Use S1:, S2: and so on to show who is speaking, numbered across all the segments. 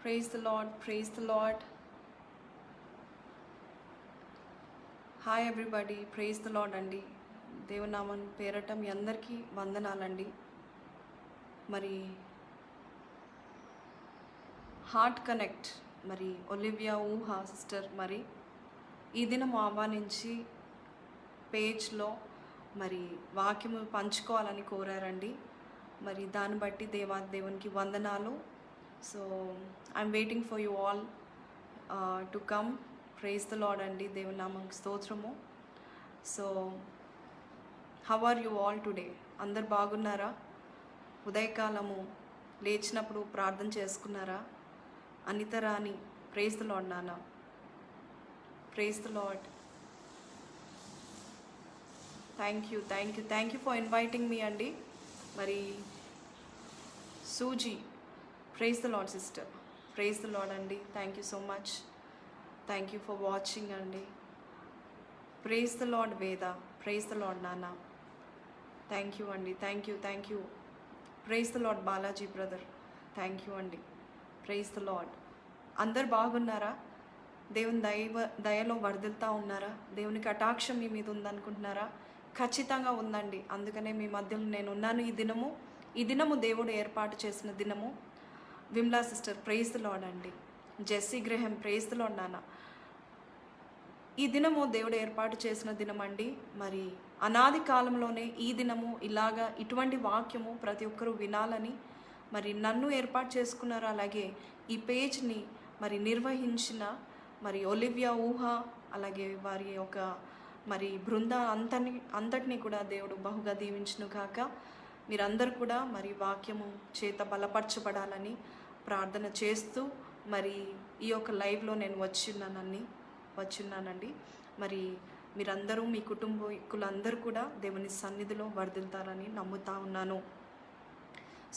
S1: Praise the Lord, praise the Lord. Hi everybody, praise the Lord అండి. దేవునామం పేరట మీ అందరికీ వందనాలండి. మరి హార్ట్ కనెక్ట్ మరి ఒలివియా ఊహా సిస్టర్ మరి ఈ దినం ఆహ్వానించి పేజ్లో మరి వాక్యము పంచుకోవాలని కోరారండి. మరి దాన్ని బట్టి దేవునికి వందనాలు. So I'm waiting for you all to come. Praise the Lord అండి, దేవుని నామంకి స్తోత్రము. So how are you all today? అందరు బాగున్నారా? ఉదయకాలము లేచినప్పుడు ప్రార్థన చేసుకున్నారా? Anitha Rani, praise the Lord నాన్న, praise the Lord. Thank you for inviting me అండి. మరి Suzie, praise the Lord sister, praise the Lord అండి. Thank you so much, thank you for watching అండి. Praise the Lord Veda, praise the Lord నాన్న, thank you అండి. Thank you. Praise the Lord Balaji brother, thank you అండి. Praise the Lord. అందరు బాగున్నారా? దేవుని దయలో వర్ధిల్తా ఉన్నారా? దేవుని కటాక్షం మీ మీద ఉందనుకుంటున్నారా? ఖచ్చితంగా ఉందండి. అందుకనే మీ మధ్యలో నేను ఉన్నాను. ఈ దినము దేవుడు ఏర్పాటు చేసిన దినము. Vimla sister, praise the Lord అండి. Jessie Graham, praise the Lord నాన్న. ఈ దినము దేవుడు ఏర్పాటు చేసిన దినం అండి. మరి అనాది కాలంలోనే ఈ దినము ఇలాగా ఇటువంటి వాక్యము ప్రతి ఒక్కరూ వినాలని మరి నన్ను ఏర్పాటు చేసుకున్నారు. అలాగే ఈ పేజ్ని మరి నిర్వహించిన మరి ఒలివియా ఊహా, అలాగే వారి యొక్క మరి అంతటినీ కూడా దేవుడు బహుగా దీవించును కాక. మీరందరూ కూడా మరి వాక్యము చేత బలపరచబడాలని ప్రార్థన చేస్తూ మరి ఈ యొక్క లైవ్లో నేను వచ్చిన్నానండి. మరి మీరందరూ మీ కుటుంబీకులందరూ కూడా దేవుని సన్నిధిలో వర్ధిల్తారని నమ్ముతా ఉన్నాను.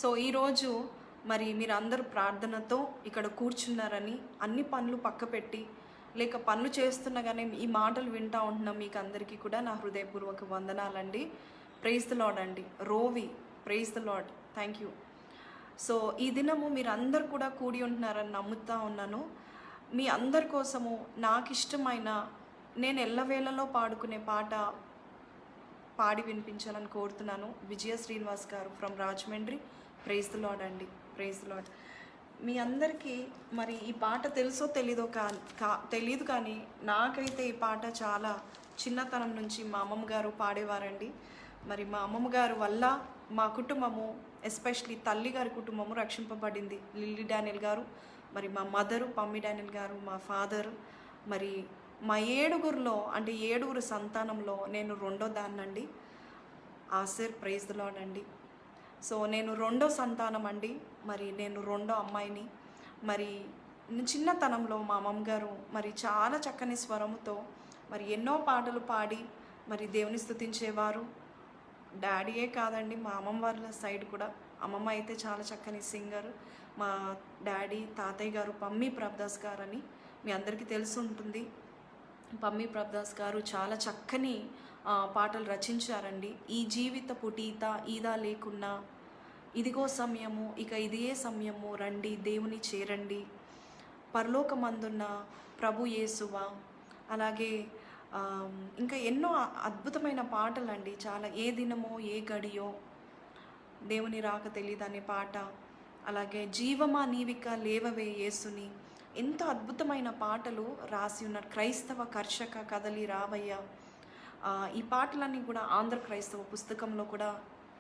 S1: సో ఈరోజు మరి మీరందరూ ప్రార్థనతో ఇక్కడ కూర్చున్నారని, అన్ని పనులు పక్కపెట్టి లేక పనులు చేస్తున్నా కానీ ఈ మాటలు వింటూ ఉంటున్నాం. మీకు అందరికీ కూడా నా హృదయపూర్వక వందనాలండి. ప్రైజ్ ద లార్డ్ అండి. Rovi, praise the Lord, thank you. So ఈ దినము మీరు అందరు కూడా కూడి ఉంటున్నారని నమ్ముతా ఉన్నాను. మీ అందరి కోసము నాకు ఇష్టమైన నేను ఎల్లవేళలో పాడుకునే పాట పాడి వినిపించాలని కోరుతున్నాను. విజయ శ్రీనివాస్ గారు from Rajahmundry, praise the Lord అండి. Praise the Lord. మీ అందరికీ మరి ఈ పాట తెలుసో తెలీదు కానీ నాకైతే ఈ పాట చాలా చిన్నతనం నుంచి మా అమ్మమ్మ గారు పాడేవారండి. మరి మా అమ్మమ్మ గారు వల్ల మా కుటుంబము, ఎస్పెషలీ తల్లి గారి కుటుంబము రక్షింపబడింది. లిల్లీ డానియల్ గారు, మరి మా మదరు పమ్మి డానియల్ గారు, మా ఫాదరు. మరి మా ఏడుగురు సంతానంలో నేను రెండో దాన్నండి. ఆసిర్, ప్రైజ్ ద లార్డ్ అండి. సో నేను రెండో సంతానం అండి. మరి నేను రెండో అమ్మాయిని. మరి చిన్నతనంలో మా అమ్మమ్మ గారు మరి చాలా చక్కని స్వరముతో మరి ఎన్నో పాటలు పాడి మరి దేవుని స్తుతించేవారు. డాడీయే కాదండి, మా అమ్మమ్మ వాళ్ళ సైడ్ కూడా. అమ్మమ్మ అయితే చాలా చక్కని సింగర్. మా డాడీ తాతయ్య గారు పమ్మి ప్రభుదాస్ గారు అని మీ అందరికీ తెలిసి ఉంటుంది. పమ్మి ప్రభుదాస్ గారు చాలా చక్కని పాటలు రచించారండి. ఈ జీవిత పుటీత ఈదా లేకున్నా, ఇదిగో సమయము, ఇక ఇదే సమయము, రండి దేవుని చేరండి, పరలోకమందున్న ప్రభు యేసువా, అలాగే ఇంకా ఎన్నో అద్భుతమైన పాటలండి. చాలా ఏ దినమో ఏ గడియో, దేవుని రాక తెలియదనే పాట, అలాగే జీవమా నీవిక లేవవే యేసుని, ఎంత అద్భుతమైన పాటలు రాసి ఉన్నారు. క్రైస్తవ కర్షక కదలి రావయ్య, ఈ పాటలన్నీ కూడా ఆంధ్ర క్రైస్తవ పుస్తకంలో కూడా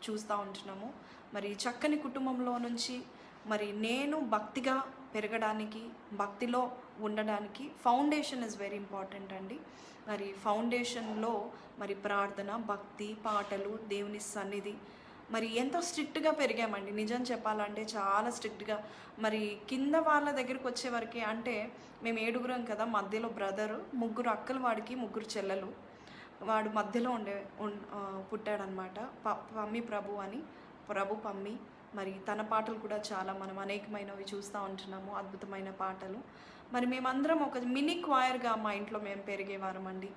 S1: చూస్తూ ఉంటున్నాము. మరి చక్కని కుటుంబంలో నుంచి మరి నేను భక్తిగా పెరగడానికి, భక్తిలో ఉండడానికి ఫౌండేషన్ ఇస్ వెరీ ఇంపార్టెంట్ అండి. మరి ఫౌండేషన్లో మరి ప్రార్థన, భక్తి, పాటలు, దేవుని సన్నిధి, మరి ఎంతో స్ట్రిక్ట్గా పెరిగామండి. నిజం చెప్పాలంటే చాలా స్ట్రిక్ట్గా. మరి కింద వాళ్ళ దగ్గరికి వచ్చేవరకు, అంటే మేము ఏడుగురం కదా, మధ్యలో బ్రదరు, ముగ్గురు అక్కలు, వాడికి ముగ్గురు చెల్లెలు. వాడు మధ్యలో పుట్టాడనమాట. పమ్మి ప్రభు అని, ప్రభు పమ్మి. మరి తన పాటలు కూడా చాలా మనం అనేకమైనవి చూస్తూ ఉంటున్నాము, అద్భుతమైన పాటలు. మరి మేమందరం ఒక మినీ క్వైర్గా మా ఇంట్లో మేము పెరిగేవారం అండి.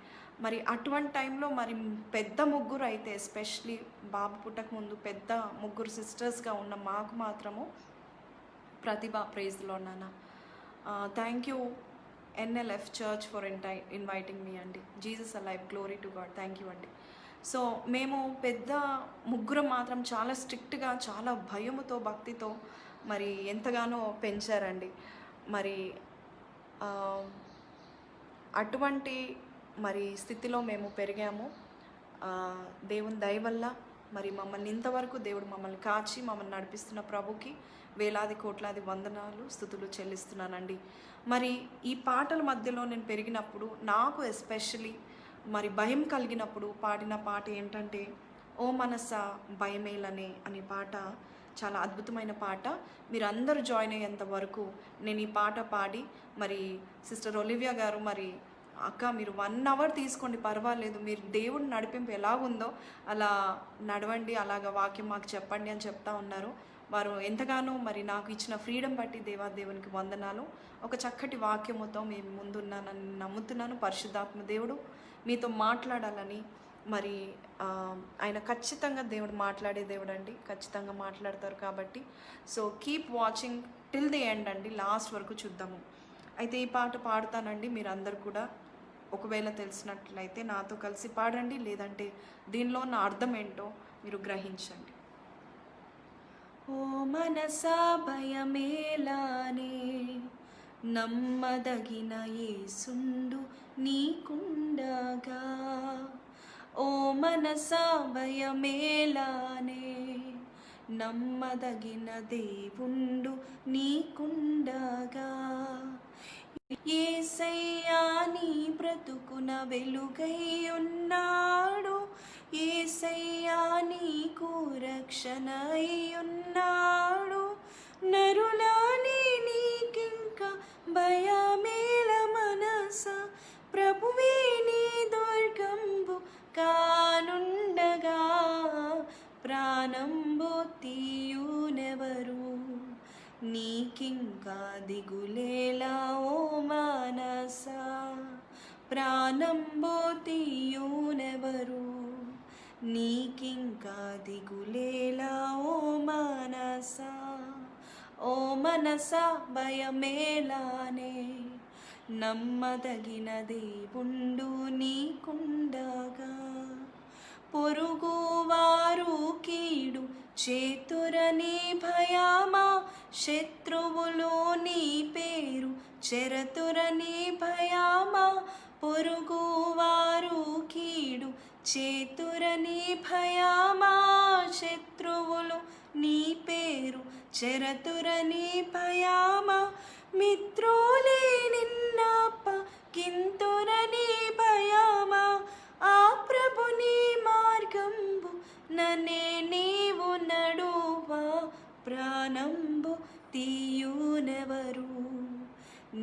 S1: మరి అటువంటి టైంలో మరి పెద్ద ముగ్గురు అయితే, ఎస్పెషలీ బాబు పుట్టక ముందు పెద్ద ముగ్గురు సిస్టర్స్గా ఉన్న మాకు మాత్రము ప్రతిభ, ప్రైజ్ ది లార్డ్ నాన్న, thank you NLF Church for inviting me అండి. Jesus alive, glory to God. Thank you అండి. సో మేము పెద్ద ముగ్గురం మాత్రం చాలా స్ట్రిక్ట్గా, చాలా భయముతో, భక్తితో మరి ఎంతగానో పెంచారండి. మరి అటువంటి మరి స్థితిలో మేము పెరిగాము. దేవుని దయ వల్ల మరి మమ్మల్ని ఇంతవరకు దేవుడు మమ్మల్ని కాచి మమ్మల్ని నడిపిస్తున్న ప్రభుకి వేలాది కోట్లాది వందనాలు, స్తుతులు చెల్లిస్తున్నానండి. మరి ఈ పాటల మధ్యలో నేను పెరిగినప్పుడు నాకు ఎస్పెషలీ మరి భయం కలిగినప్పుడు పాడిన పాట ఏంటంటే ఓ మనసా భయమేలనే అనే పాట. చాలా అద్భుతమైన పాట. మీరందరూ జాయిన్ అయ్యేంత వరకు నేను ఈ పాట పాడి, మరి సిస్టర్ ఒలివియా గారు మరి అక్క మీరు 1 అవర్ తీసుకోండి పర్వాలేదు, మీరు దేవుడి నడిపింపు ఎలాగుందో అలా నడవండి, అలాగ వాక్యం మాకు చెప్పండి అని చెప్తా ఉన్నారు. వారు ఎంతగానో మరి నాకు ఇచ్చిన ఫ్రీడమ్ బట్టి దేవాదేవునికి వందనాలు. ఒక చక్కటి వాక్యముతో మేము ముందున్నానని నమ్ముతున్నాను. పరిశుద్ధాత్మ దేవుడు మీతో మాట్లాడాలని మరి ఆయన ఖచ్చితంగా దేవుడు మాట్లాడే దేవుడు అండి, ఖచ్చితంగా మాట్లాడతారు. కాబట్టి so keep watching till the end అండి, లాస్ట్ వరకు చూద్దాము. అయితే ఈ పాట పాడుతానండి, మీరు అందరు కూడా ఒకవేళ తెలిసినట్లయితే నాతో కలిసి పాడండి, లేదంటే దీనిలో ఉన్న అర్థం ఏంటో మీరు గ్రహించండి. ఓ మనసా భయమేలానే, నమ్మదగిన యేసుండు నీకుండగా. ఓ మనసా భయమేలానే, నమ్మదగిన దేవుండు నీకుండగా. యేసయ్యా నీ బ్రతుకున వెలుగై ఉన్నాడు, యేసయ్యా నీకు రక్షణ అయి ఉన్నాడు. నరులాని నీకింక భయమేల మనసా, ప్రభువే నీ దుర్గంబు కానుండగా. ప్రాణంబు తీయునెవరు, నీకింకా దిగులేలా ఓ మనసా. ప్రాణంబు తీయునెవరు, నీకింకా దిగులేలా ఓ మనసా. ఓ మనసా భయమేలానే, నమ్మదగిన దేవుండు నీకుండగా. పొరుగువారు కీడు చేతురని భయమా, శత్రువులు నీ పేరు చెరతురని భయమా. పొరుగువారు కీడు చేతురని భయమా, శత్రువులు నీ పేరు చెరతురని భయమా. మిత్రులే నిన్నప్ప కింతురని భయమా, ఆ ప్రభుని మార్గంబు నన్నే నీవు నడువా. ప్రాణంబు తీయునెవరు,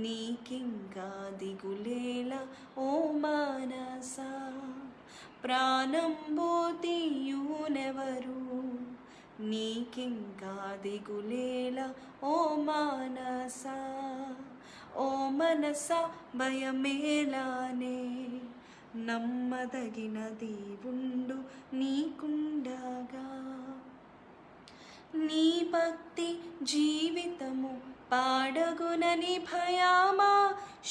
S1: నీకింకా దిగులేలా ఓ మనసా. ప్రాణంబు తీయునెవరు, నీకింకా దిగులేలా ఓ మనసా. ఓ మనసా భయమేలానే, నమ్మదగిన దేవుండు నీకుండగా. నీ భక్తి జీవితము పాడగునని భయమా,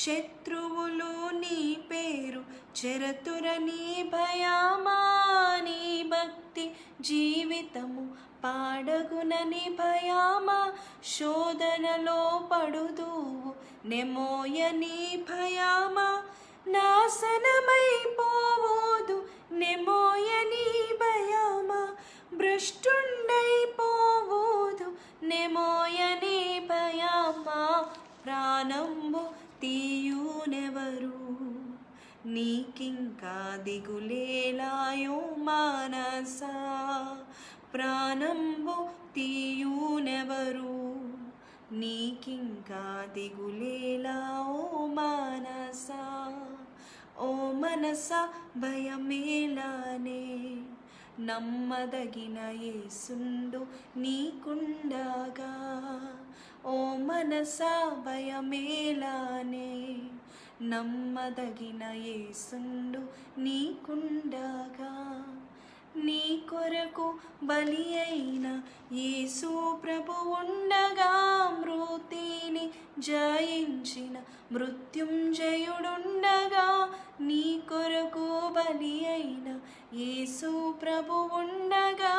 S1: శత్రువులు నీ పేరు చెరతురని భయమా. నీ భక్తి జీవితము పాడగునని భయమా, శోధనలో పడుదువు నెమోయని భయమా. నాశనమైపోవోదు నెమోయని భయమా, భ్రష్టుండైపోవోదు నెమోయని భయమా. ప్రాణంబు తీయునెవరు, నీకింకా దిగులేలాయో మనసా. ప్రాణంబు తీయునెవరు, నీకింకా దిగులేలా ఓ మనసా. ఓ మనసా భయమేలానే, నమ్మదగిన యేసుండు నీకుండగా. ఓ మనసా భయమేలానే, నమ్మదగిన యేసుండు నీకుండగా. నీ కొరకు బలి అయిన యేసు ప్రభు ఉండగా, మృతిని జయించ మృత్యుంజయుడుండగా నీ కొరకు బలి అయిన యేసు ప్రభు ఉండగా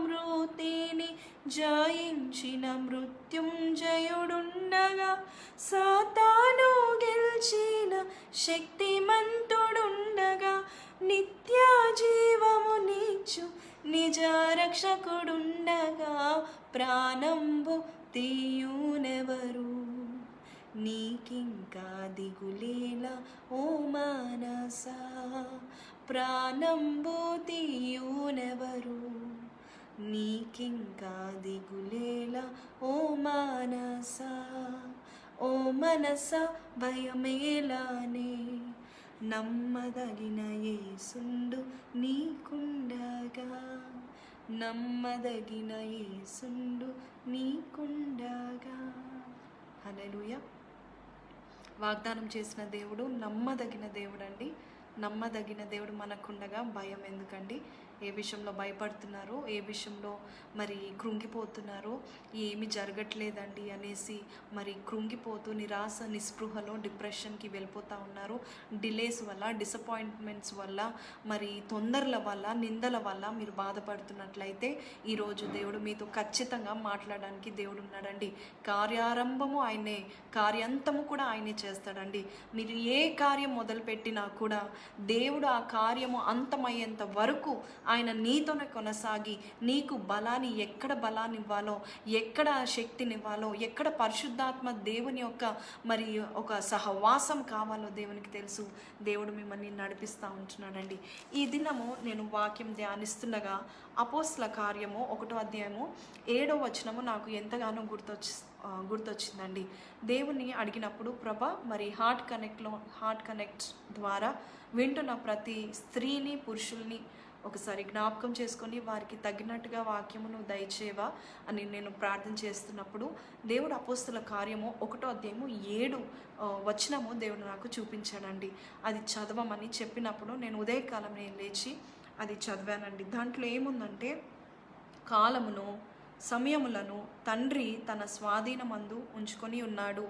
S1: మృతిని జయించిన మృత్యుంజయుడుండగా సాతాను గెలిచిన శక్తిమంతుడుండగా నిత్య జీవము నీచు నిజ రక్షకుడుండగా ప్రాణంబు తీయునెవరు నీకింకా దిగులేలా ఓ మనసా ప్రాణంబు తీయునెవరు నీకింకా దిగులేలా ఓ మనసా ఓ మనసా భయమేలానే నమ్మదగిన యేసుండు నీకుండగా నమ్మదగిన యేసుండు నీకుండగా. హల్లెలూయా. వాగ్దానం చేసిన దేవుడు నమ్మదగిన దేవుడు అండి. నమ్మదగిన దేవుడు మనకుండగా భయం ఎందుకండి? ఏ విషయంలో భయపడుతున్నారో, ఏ విషయంలో మరి కృంగిపోతున్నారో, ఏమి జరగట్లేదండి అనేసి మరి కృంగిపోతూ నిరాశ నిస్పృహలో డిప్రెషన్కి వెళ్ళిపోతూ ఉన్నారు. డిలేస్ వల్ల, డిసప్పాయింట్మెంట్స్ వల్ల, మరి తొందరల వల్ల, నిందల వల్ల మీరు బాధపడుతున్నట్లయితే ఈరోజు దేవుడు మీతో ఖచ్చితంగా మాట్లాడడానికి దేవుడు ఉన్నాడండి. కార్యారంభము ఆయనే, కార్యాంతము కూడా ఆయనే చేస్తాడండి. మీరు ఏ కార్యం మొదలుపెట్టినా కూడా దేవుడు ఆ కార్యము అంతమయ్యేంత వరకు ఆయన నీతోనే కొనసాగి నీకు బలాన్ని, ఎక్కడ బలాన్ని ఇవ్వాలో, ఎక్కడ శక్తిని ఇవ్వాలో, ఎక్కడ పరిశుద్ధాత్మ దేవుని యొక్క మరి ఒక సహవాసం కావాలో దేవునికి తెలుసు. దేవుడు మిమ్మల్ని నడిపిస్తూ ఉంటున్నాడండి. ఈ దినము నేను వాక్యం ధ్యానిస్తుండగా అపోస్తల కార్యము 1వ అధ్యాయము 7వ వచనము నాకు ఎంతగానో గుర్తొచ్చిందండి. దేవుని అడిగినప్పుడు ప్రభా మరి హార్ట్ కనెక్ట్ ద్వారా వింటున్న ప్రతి స్త్రీని, పురుషుల్ని ఒకసారి జ్ఞాపకం చేసుకొని వారికి తగినట్టుగా వాక్యమును దయచేవా అని నేను ప్రార్థన చేస్తున్నప్పుడు దేవుడు అపోస్తల కార్యము 1వ అధ్యాయము 7వ వచనము దేవుడు నాకు చూపించాడండి. అది చదవమని చెప్పినప్పుడు నేను ఉదయకాలం నేను లేచి అది చదివానండి. దాంట్లో ఏముందంటే, కాలమును సమయములను తండ్రి తన స్వాధీనమందు ఉంచుకొని ఉన్నాడు,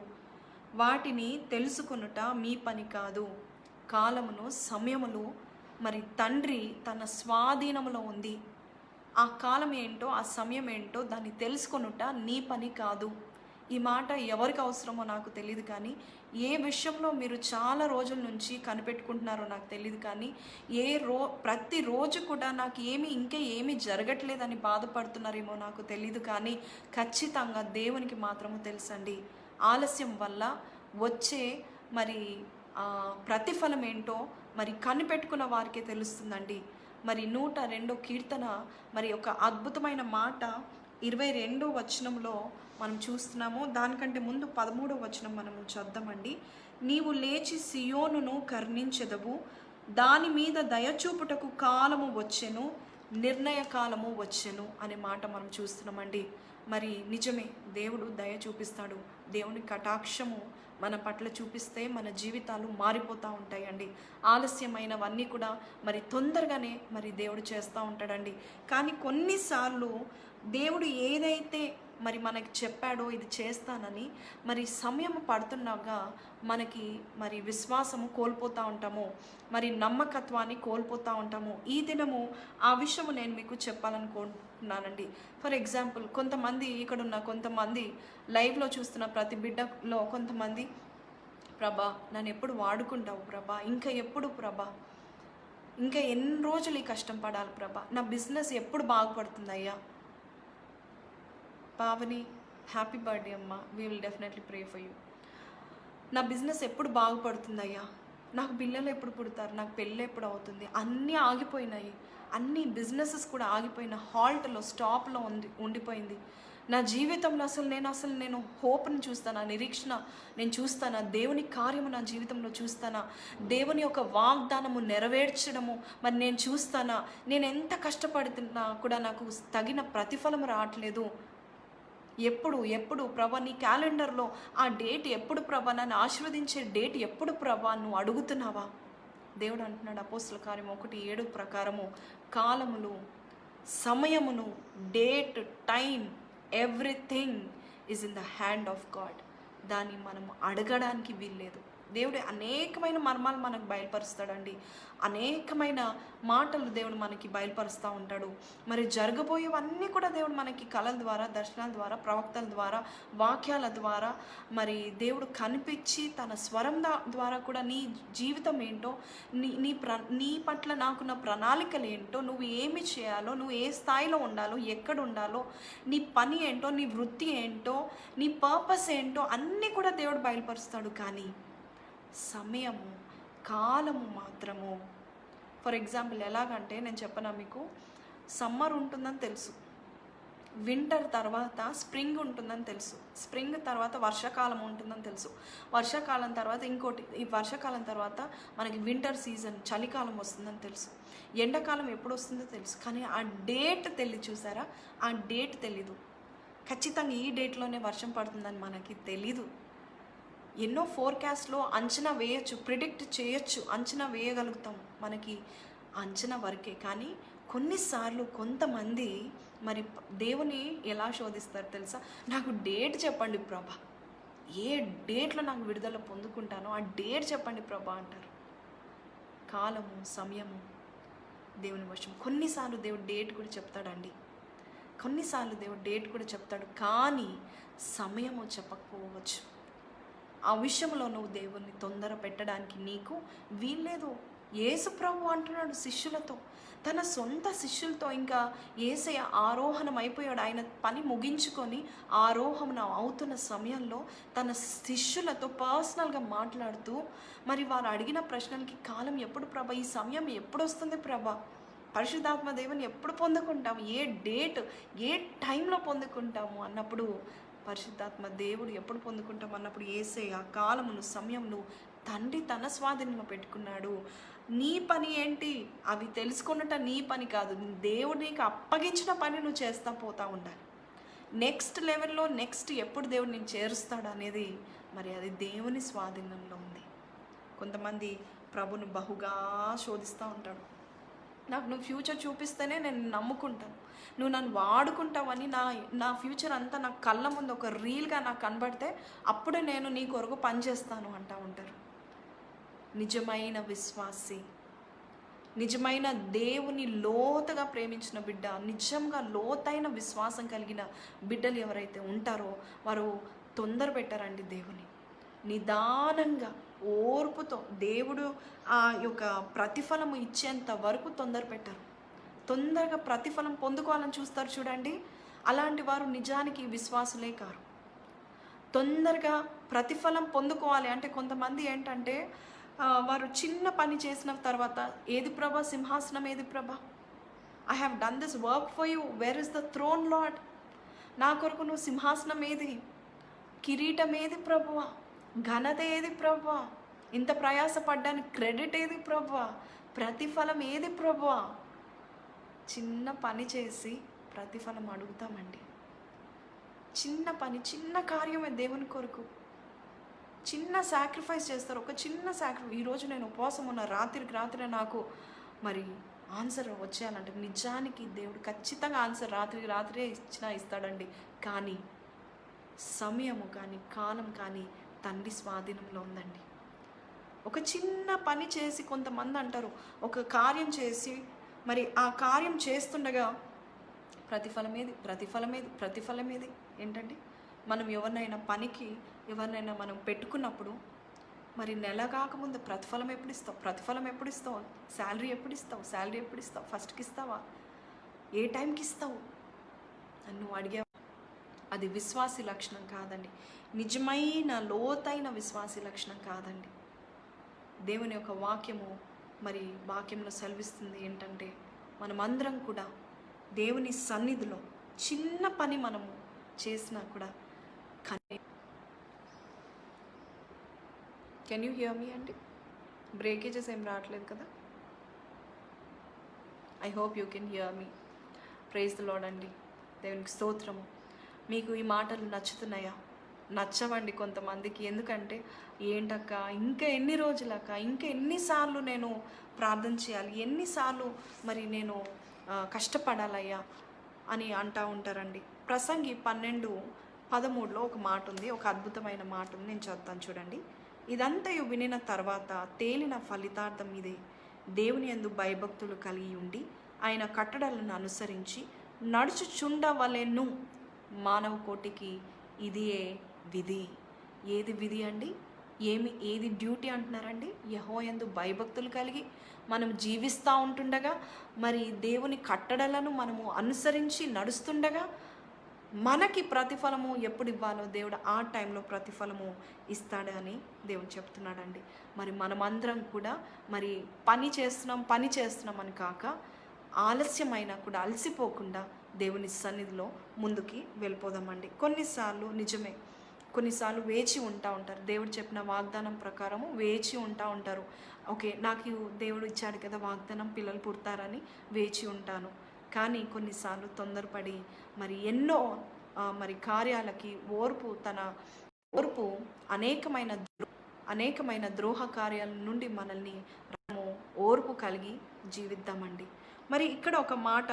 S1: వాటిని తెలుసుకొనుట మీ పని కాదు. కాలమును సమయములు మరి తండ్రి తన స్వాధీనములో ఉంది. ఆ కాలం ఏంటో, ఆ సమయం ఏంటో దాన్ని తెలుసుకొనుట నీ పని కాదు. ఈ మాట ఎవరికి అవసరమో నాకు తెలియదు, కానీ ఏ విషయంలో మీరు చాలా రోజుల నుంచి కనిపెట్టుకుంటున్నారో నాకు తెలియదు, కానీ ప్రతిరోజు కూడా నాకు ఇంకా ఏమీ జరగట్లేదని బాధపడుతున్నారేమో నాకు తెలియదు, కానీ ఖచ్చితంగా దేవునికి మాత్రము తెలుసండి. ఆలస్యం వల్ల వచ్చే మరి ప్రతిఫలం ఏంటో మరి కనిపెట్టుకున్న వారికే తెలుస్తుందండి. మరి 102వ కీర్తన మరి ఒక అద్భుతమైన మాట 22వ వచనంలో మనం చూస్తున్నాము. దానికంటే ముందు 13వ వచనం మనము చద్దామండి. నీవు లేచి సియోనును కర్ణించెదవు, దాని మీద దయచూపుటకు కాలము వచ్చెను, నిర్ణయ కాలము వచ్చెను అనే మాట మనం చూస్తున్నామండి. మరి నిజమే, దేవుడు దయ చూపిస్తాడు. దేవుని కటాక్షము మన పట్ల చూపిస్తే మన జీవితాలు మారిపోతూ ఉంటాయండి. ఆలస్యమైనవన్నీ కూడా మరి తొందరగానే మరి దేవుడు చేస్తూ ఉంటాడండి. కానీ కొన్నిసార్లు దేవుడు ఏదైతే మరి మనకి చెప్పాడో ఇది చేస్తానని మరి సమయం పడుతున్నాగా మనకి మరి విశ్వాసము కోల్పోతూ ఉంటాము, మరి నమ్మకత్వాన్ని కోల్పోతూ ఉంటాము. ఈ దినము ఆ విషయము నేను మీకు చెప్పాలనుకుంటున్నానండి. ఫర్ ఎగ్జాంపుల్, కొంతమంది లైవ్లో చూస్తున్న ప్రతి బిడ్డలో కొంతమంది, ప్రభా నన్ను ఎప్పుడు వాడుకుంటావు ప్రభా, ఇంకా ఎప్పుడు ప్రభా, ఇంకా ఎన్ని రోజులు ఈ కష్టం పడాలి ప్రభా, నా బిజినెస్ ఎప్పుడు బాగుపడుతుందయ్యా. పావని, హ్యాపీ బర్త్డే అమ్మా, we will definitely pray for you. నా బిజినెస్ ఎప్పుడు బాగుపడుతుందయ్యా, నాకు పిల్లలు ఎప్పుడు పుడతారు, నాకు పెళ్ళి ఎప్పుడు అవుతుంది, అన్నీ ఆగిపోయినాయి, అన్ని బిజినెసెస్ కూడా ఆగిపోయిన హాల్ట్లో, స్టాప్లో ఉండిపోయింది. నా జీవితంలో నేను హోప్ని చూస్తానా, నిరీక్షణ నేను చూస్తానా, దేవుని కార్యము నా జీవితంలో చూస్తానా, దేవుని యొక్క వాగ్దానము నెరవేర్చడము మరి నేను చూస్తానా. నేను ఎంత కష్టపడుతున్నా కూడా నాకు తగిన ప్రతిఫలం రావట్లేదు. ఎప్పుడు ప్రభా నీ క్యాలెండర్లో ఆ డేట్ ఎప్పుడు ప్రభా, నన్ను ఆశీర్వదించే డేట్ ఎప్పుడు ప్రభా నువ్వు అడుగుతున్నావా? దేవుడు అంటున్నాడు అపోస్తల కార్యం 1:7 ప్రకారము, కాలములు, సమయమును, date, time, everything is in the hand of God. దాన్ని మనం అడగడానికి వీల్లేదు. దేవుడు అనేకమైన మర్మాలు మనకు బయలుపరుస్తాడండి. అనేకమైన మాటలు దేవుడు మనకి బయలుపరుస్తూ ఉంటాడు. మరి జరగబోయేవన్నీ కూడా దేవుడు మనకి కళల ద్వారా, దర్శనాల ద్వారా, ప్రవక్తల ద్వారా, వాక్యాల ద్వారా మరి దేవుడు కనిపించి తన స్వరం ద్వారా కూడా నీ జీవితం ఏంటో, నీ పట్ల నాకున్న ప్రణాళికలు ఏంటో, నువ్వు ఏమి చేయాలో, నువ్వు ఏ స్థాయిలో ఉండాలో, ఎక్కడ ఉండాలో, నీ పని ఏంటో, నీ వృత్తి ఏంటో, నీ పర్పస్ ఏంటో అన్నీ కూడా దేవుడు బయలుపరుస్తాడు. కానీ సమయము, కాలము మాత్రము. ఫర్ ఎగ్జాంపుల్ ఎలాగంటే నేను చెప్పనా మీకు, సమ్మర్ ఉంటుందని తెలుసు, వింటర్ తర్వాత స్ప్రింగ్ ఉంటుందని తెలుసు, స్ప్రింగ్ తర్వాత వర్షాకాలం ఉంటుందని తెలుసు, వర్షాకాలం తర్వాత ఇంకోటి, ఈ వర్షాకాలం తర్వాత మనకి వింటర్ సీజన్, చలికాలం వస్తుందని తెలుసు, ఎండాకాలం ఎప్పుడు వస్తుందో తెలుసు. కానీ ఆ డేట్ చూసారా, ఆ డేట్ తెలీదు. ఖచ్చితంగా ఈ డేట్లోనే వర్షం పడుతుందని మనకి తెలీదు. ఎన్నో ఫోర్కాస్ట్లో అంచనా వేయచ్చు, ప్రిడిక్ట్ చేయొచ్చు, అంచనా వేయగలుగుతాం, మనకి అంచనా వరకే. కానీ కొన్నిసార్లు కొంతమంది మరి దేవుని ఎలా శోధిస్తారు తెలుసా, నాకు డేట్ చెప్పండి ప్రభా, ఏ డేట్లో నాకు విడుదల పొందుకుంటానో ఆ డేట్ చెప్పండి ప్రభా అంటారు. కాలము, సమయము దేవుని వశం. కొన్నిసార్లు దేవుడు డేట్ కూడా చెప్తాడండి, కొన్నిసార్లు దేవుడు డేట్ కూడా చెప్తాడు, కానీ సమయము చెప్పకపోవచ్చు. ఆ విషయంలో నువ్వు దేవుణ్ణి తొందర పెట్టడానికి నీకు వీల్లేదు. యేసు ప్రభు అంటున్నాడు శిష్యులతో, తన సొంత శిష్యులతో, ఇంకా యేసయ్య ఆరోహణం అయిపోయాడు, ఆయన పని ముగించుకొని ఆరోహణం అవుతున్న సమయంలో తన శిష్యులతో పర్సనల్గా మాట్లాడుతూ మరి వారు అడిగిన ప్రశ్నలకి, కాలం ఎప్పుడు ప్రభా, ఈ సమయం ఎప్పుడు వస్తుంది ప్రభా, పరిశుద్ధాత్మ దేవుని ఎప్పుడు పొందుకుంటాము, ఏ డేట్, ఏ టైంలో పొందుకుంటాము అన్నప్పుడు, పరిశుద్ధాత్మ దేవుడు ఎప్పుడు పొందుకుంటాం అన్నప్పుడు యేసయ్య కాలమును, సమయమును తండ్రి తన స్వాధీనంలో పెట్టుకున్నాడు. నీ పని ఏంటి అవి తెలుసుకున్నట నీ పని కాదు, దేవుడు నీకు అప్పగించిన పని నువ్వు చేస్తా పోతా ఉండాలి. నెక్స్ట్ లెవెల్లో నెక్స్ట్ ఎప్పుడు దేవుడు నేను చేరుస్తాడు అనేది మరి అది దేవుని స్వాధీనంలో ఉంది. కొంతమంది ప్రభును బహుగా శోధిస్తూ ఉంటాడు, నాకు నువ్వు ఫ్యూచర్ చూపిస్తేనే నేను నమ్ముకుంటాను, నువ్వు నన్ను వాడుకుంటావని, నా ఫ్యూచర్ అంతా నా కళ్ళ ముందు ఒక రీల్గా నాకు కనబడితే అప్పుడే నేను నీ కొరకు పనిచేస్తాను అంటూ ఉంటారు. నిజమైన విశ్వాసి, నిజమైన దేవుని లోతుగా ప్రేమించిన బిడ్డ, నిజంగా లోతైన విశ్వాసం కలిగిన బిడ్డలు ఎవరైతే ఉంటారో వారు తొందర పెట్టారండి దేవుని. నిదానంగా ఓర్పుతో దేవుడు ఆ యొక్క ప్రతిఫలము ఇచ్చేంత వరకు తొందర పెట్టారు. తొందరగా ప్రతిఫలం పొందుకోవాలని చూస్తారు చూడండి, అలాంటి వారు నిజానికి విశ్వాసులే కారు. తొందరగా ప్రతిఫలం పొందుకోవాలి అంటే కొంతమంది ఏంటంటే వారు చిన్న పని చేసిన తర్వాత, ఏది ప్రభా సింహాసనం, ఏది ప్రభా, I have done this work for you, where is the throne Lord, నా కొరకు నువ్వు సింహాసనం ఏది, కిరీటం ఏది ప్రభువా, ఘనత ఏది ప్రభువా, ఇంత ప్రయాసపడ్డానికి క్రెడిట్ ఏది ప్రభువా, ప్రతిఫలం ఏది ప్రభువా. చిన్న పని చేసి ప్రతిఫలం అడుగుతామండి. చిన్న పని, చిన్న కార్యమే దేవుని కొరకు చిన్న సాక్రిఫైస్ చేస్తారు. ఒక చిన్న ఈరోజు నేను ఉపవాసం ఉన్న రాత్రికి రాత్రి నాకు మరి ఆన్సర్ వచ్చేయాలంటే నిజానికి దేవుడు ఖచ్చితంగా ఆన్సర్ రాత్రికి రాత్రే ఇస్తాడండి. కానీ సమయము కానీ కాలం కానీ తండ్రి స్వాధీనంలో ఉందండి. ఒక చిన్న పని చేసి కొంతమంది అంటారు, ఒక కార్యం చేసి మరి ఆ కార్యం చేస్తుండగా ప్రతిఫలమేది ఏంటండి, మనం ఎవరినైనా పనికి ఎవరినైనా మనం పెట్టుకున్నప్పుడు మరి నెల కాకముందు ప్రతిఫలం ఎప్పుడు ఇస్తావు, శాలరీ ఎప్పుడు ఇస్తావు, ఫస్ట్కి ఇస్తావా, ఏ టైంకి ఇస్తావు అని నువ్వు అడిగావు. అది విశ్వాసి లక్షణం కాదండి, నిజమైన లోతైన విశ్వాసి లక్షణం కాదండి. దేవుని యొక్క వాక్యంలో సెలవిస్తుంది ఏంటంటే, మనమందరం కూడా దేవుని సన్నిధిలో చిన్న పని మనము చేసినా కూడా కెన్ యూ హియర్ మీ అండి? బ్రేకేజెస్ ఏం రావట్లేదు కదా? I hope you can hear me. Praise the Lord అండి. దేవునికి స్తోత్రము. మీకు ఈ మాటలు నచ్చుతున్నాయా? నచ్చవండి కొంతమందికి. ఎందుకంటే ఏంటక్క, ఇంకా ఎన్ని రోజులక్క, ఇంకా ఎన్నిసార్లు నేను ప్రార్థన చేయాలి, ఎన్నిసార్లు మరి నేను కష్టపడాలయ్యా అని అంటూ ఉంటారండి. ప్రసంగి 12 13లో ఒక మాట ఉంది, ఒక అద్భుతమైన మాట ఉంది, నేను చదువుతాను చూడండి. ఇదంతయు వినిన తర్వాత తేలిన ఫలితార్థం ఇదే, దేవుని యందు భయభక్తులు కలిగి ఉండి ఆయన కట్టడలను అనుసరించి నడుచుచుండవలెను. మానవ కోటికి ఇదియే విధి. ఏది విధి అండి? ఏది డ్యూటీ అంటున్నారండి? యెహోవా యందు భయభక్తులు కలిగి మనం జీవిస్తూ ఉంటుండగా, మరి దేవుని కట్టడలను మనము అనుసరించి నడుస్తుండగా మనకి ప్రతిఫలము ఎప్పుడు ఇవ్వాలో దేవుడు ఆ టైంలో ప్రతిఫలము ఇస్తాడని దేవుడు చెప్తున్నాడండి. మరి మనమందరం కూడా మరి పని చేస్తున్నాం అని కాక ఆలస్యమైనా కూడా అలసిపోకుండా దేవుని సన్నిధిలో ముందుకి వెళ్ళిపోదామండి. కొన్నిసార్లు నిజమే, కొన్నిసార్లు వేచి ఉంటారు. దేవుడు చెప్పిన వాగ్దానం ప్రకారము వేచి ఉంటారు. ఓకే, నాకు దేవుడు ఇచ్చాడు కదా వాగ్దానం, పిల్లలు పుడతారని వేచి ఉంటాను. కానీ కొన్నిసార్లు తొందరపడి మరి ఎన్నో మరి కార్యాలకి ఓర్పు అనేకమైన ద్రోహ కార్యాల నుండి మనల్ని మనము ఓర్పు కలిగి జీవిద్దామండి. మరి ఇక్కడ ఒక మాట,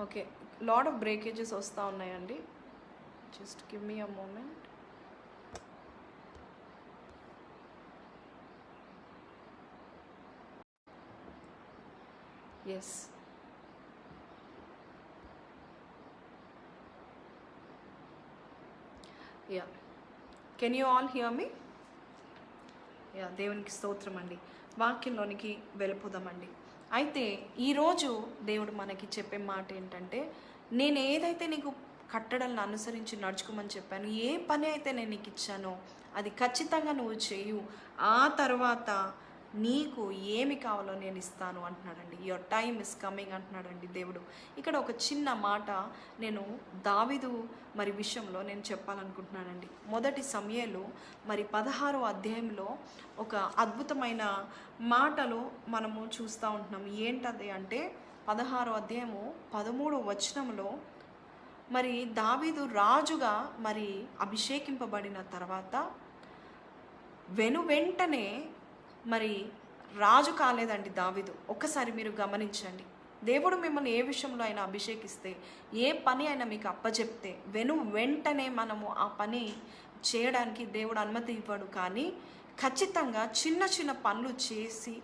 S1: ఓకే, లాట్ ఆఫ్ బ్రేకేజెస్ వస్తూ ఉన్నాయండి. Just give me a moment. Yes, ya, can you all hear me? Ya, దేవునికి స్తోత్రం అండి. వాక్యంలోనికి వెళ్ళిపోదామండి. అయితే ఈరోజు దేవుడు మనకి చెప్పే మాట ఏంటంటే, నేను ఏదైతే నీకు కట్టడలను అనుసరించి నడుచుకోమని చెప్పాను, ఏ పని అయితే నేను నీకు ఇచ్చానో అది ఖచ్చితంగా నువ్వు చేయు, ఆ తర్వాత నీకు ఏమి కావాలో నేను ఇస్తాను అంటున్నాడండి. యువర్ టైమ్ ఇస్ కమింగ్ అంటున్నాడండి దేవుడు. ఇక్కడ ఒక చిన్న మాట నేను దావీదు మరి విషయంలో నేను చెప్పాలనుకుంటున్నానండి. మొదటి సమూయేలు మరి 16వ అధ్యాయంలో ఒక అద్భుతమైన మాటలు మనము చూస్తూ ఉంటున్నాము. ఏంటది అంటే 16వ అధ్యాయము 13వ వచనంలో మరి దావీదు రాజుగా మరి అభిషేకింపబడిన తర్వాత వెంటనే మరి రాజు కాలేదండి దావీదు. ఒక్కసారి మీరు గమనించండి. దేవుడు మిమ్మల్ని ఏ విషయంలో అయినా అభిషేకిస్తే, ఏ పని అయినా మీకు అప్పచెప్తే వెంటనే మనము ఆ పని చేయడానికి దేవుడు అనుమతి ఇవ్వడు. కానీ ఖచ్చితంగా చిన్న చిన్న పనులు చేసి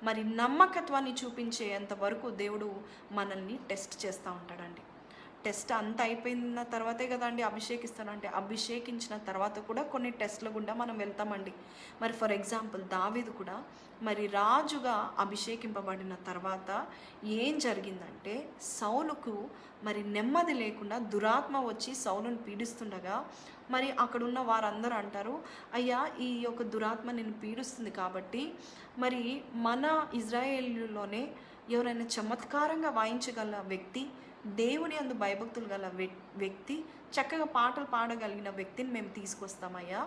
S1: మరి నమ్మకత్వాన్ని చూపించేంత వరకు దేవుడు మనల్ని టెస్ట్ చేస్తూ ఉంటాడండి. టెస్ట్ అంత అయిపోయిన తర్వాతే కదండి అభిషేకిస్తానంటే, అభిషేకించిన తర్వాత కూడా కొన్ని టెస్ట్ల గుండా మనం వెళ్తామండి. మరి ఫర్ ఎగ్జాంపుల్ దావీదు కూడా మరి రాజుగా అభిషేకింపబడిన తర్వాత ఏం జరిగిందంటే, సౌలుకు మరి నెమ్మది లేకుండా దురాత్మ వచ్చి సౌలును పీడిస్తుండగా మరి అక్కడున్న వారందరూ అంటారు, అయ్యా ఈ యొక్క దురాత్మ నేను పీడిస్తుంది కాబట్టి మరి మన ఇజ్రాయేలులోనే ఎవరైనా చమత్కారంగా వాయించగల వ్యక్తి, దేవుని అందు భయభక్తులు గల వ్యక్తి, చక్కగా పాటలు పాడగలిగిన వ్యక్తిని మేము తీసుకొస్తామయ్యా,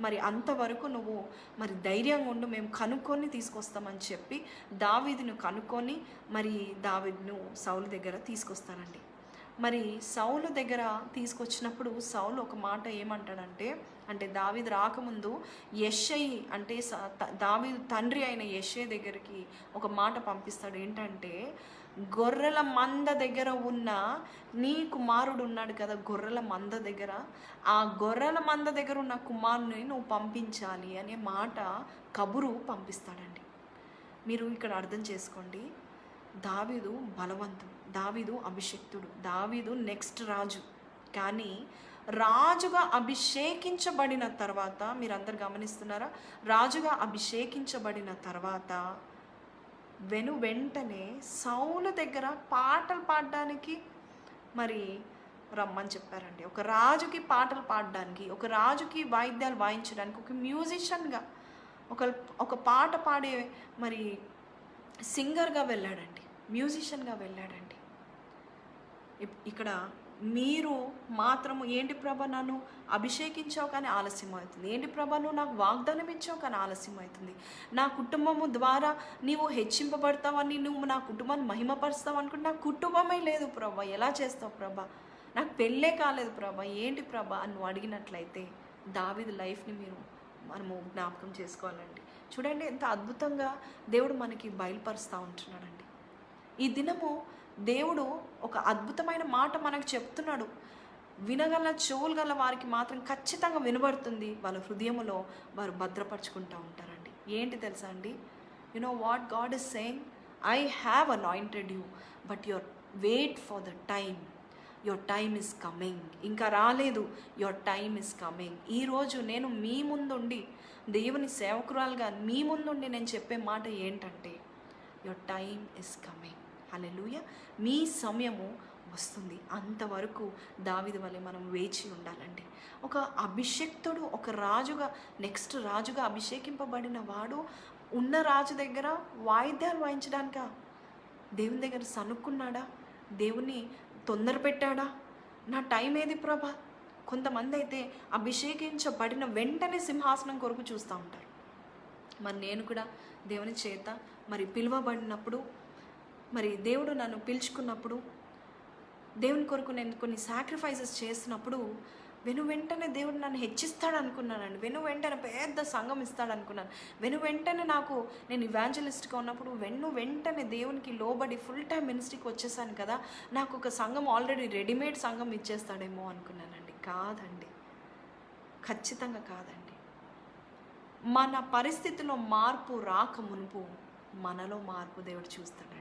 S1: మరి అంతవరకు నువ్వు మరి ధైర్యంగా ఉండు, మేము కనుక్కొని తీసుకొస్తామని చెప్పి దావీదును కనుక్కొని మరి దావీదును సౌలు దగ్గర తీసుకొస్తానండి. మరి సౌలు దగ్గర తీసుకొచ్చినప్పుడు సౌలు ఒక మాట ఏమంటాడంటే, అంటే దావీదు రాకముందు యెషయి అంటే దావీదు తండ్రి అయిన యెషయి దగ్గరికి ఒక మాట పంపిస్తాడు. ఏంటంటే, గొర్రెల మంద దగ్గర ఉన్న నీ కుమారుడు ఉన్నాడు కదా, గొర్రెల మంద దగ్గర, ఆ గొర్రెల మంద దగ్గర ఉన్న కుమారుని నువ్వు పంపించాలి అనే మాట కబురు పంపిస్తాడండి. మీరు ఇక్కడ అర్థం చేసుకోండి, దావీదు బలవంతుడు, దావీదు అభిషిక్తుడు, దావీదు నెక్స్ట్ రాజు. కానీ రాజుగా అభిషేకించబడిన తర్వాత, మీరందరు గమనిస్తున్నారా, రాజుగా అభిషేకించబడిన తర్వాత వెంటనే సౌలు దగ్గర పాటలు పాడడానికి మరి రమ్మని చెప్పారండి. ఒక రాజుకి పాటలు పాడడానికి, ఒక రాజుకి వాయిద్యాలు వాయించడానికి, ఒక మ్యూజిషియన్గా ఒక పాట పాడే మరి సింగర్గా వెళ్ళాడండి, మ్యూజిషియన్గా వెళ్ళాడండి. ఇక్కడ మీరు మాత్రము ఏంటి ప్రభా నన్ను అభిషేకించావు కానీ ఆలస్యం అవుతుంది, ఏంటి ప్రభా నువ్వు నాకు వాగ్దానం ఇచ్చావు కానీ ఆలస్యం అవుతుంది, నా కుటుంబము ద్వారా నీవు హెచ్చింపబడతావని, నువ్వు నా కుటుంబాన్ని మహిమపరుస్తావు అనుకుంటే నా కుటుంబమే లేదు ప్రభా, ఎలా చేస్తావు ప్రభా, నాకు పెళ్ళే కాలేదు ప్రభా, ఏంటి ప్రభా అని నువ్వు అడిగినట్లయితే దావీదు లైఫ్ని మనము జ్ఞాపకం చేసుకోవాలండి. చూడండి ఎంత అద్భుతంగా దేవుడు మనకి బయలుపరుస్తూ ఉంటున్నాడండి. ఈ దినము దేవుడు ఒక అద్భుతమైన మాట మనకు చెప్తున్నాడు. వినగల చెవులు గల వారికి మాత్రం ఖచ్చితంగా వినబడుతుంది. వాళ్ళ హృదయములో వారు భద్రపరుచుకుంటూ ఉంటారండి. ఏంటి తెలుసా అండి? You know what God is saying? I have anointed you, but your weight for the time. Your time is coming. ఇంకా రాలేదు, యువర్ టైమ్ ఇస్ కమింగ్. ఈరోజు నేను మీ ముందుండి, దేవుని సేవకురాలుగా మీ ముందుండి నేను చెప్పే మాట ఏంటంటే, యువర్ టైమ్ ఇస్ కమింగ్. హల్లెలూయా. మీ సమయము వస్తుంది. అంతవరకు దావీదు వలె మనం వేచి ఉండాలండి. ఒక అభిషక్తుడు, ఒక రాజుగా, నెక్స్ట్ రాజుగా అభిషేకింపబడిన వాడు ఉన్న రాజు దగ్గర వాయిద్యాలు వాయించడానిక? దేవుని దగ్గర సనుక్కున్నాడా? దేవుని తొందర పెట్టాడా? నా టైం ఏది ప్రభా? కొంతమంది అయితే అభిషేకించబడిన వెంటనే సింహాసనం కొరకు చూస్తూ ఉంటారు. మరి నేను కూడా దేవుని చేత మరి పిలువబడినప్పుడు, మరి దేవుడు నన్ను పిలుచుకున్నప్పుడు, దేవుని కొరకు నేను కొన్ని సాక్రిఫైసెస్ చేసినప్పుడు వెంటనే దేవుడు నన్ను హెచ్చిస్తాడు అనుకున్నానండి. వెంటనే పెద్ద సంఘం ఇస్తాడు అనుకున్నాను. వెంటనే నేను ఇవాంజలిస్ట్గా ఉన్నప్పుడు వెంటనే దేవునికి లోబడి ఫుల్ టైం మినిస్ట్రీకి వచ్చేసాను కదా, నాకు ఒక సంఘం ఆల్రెడీ రెడీమేడ్ సంఘం ఇచ్చేస్తాడేమో అనుకున్నానండి. కాదండి, ఖచ్చితంగా కాదండి. మన పరిస్థితిలో మార్పు రాక మునుపు మనలో మార్పు దేవుడు చూస్తాడండి.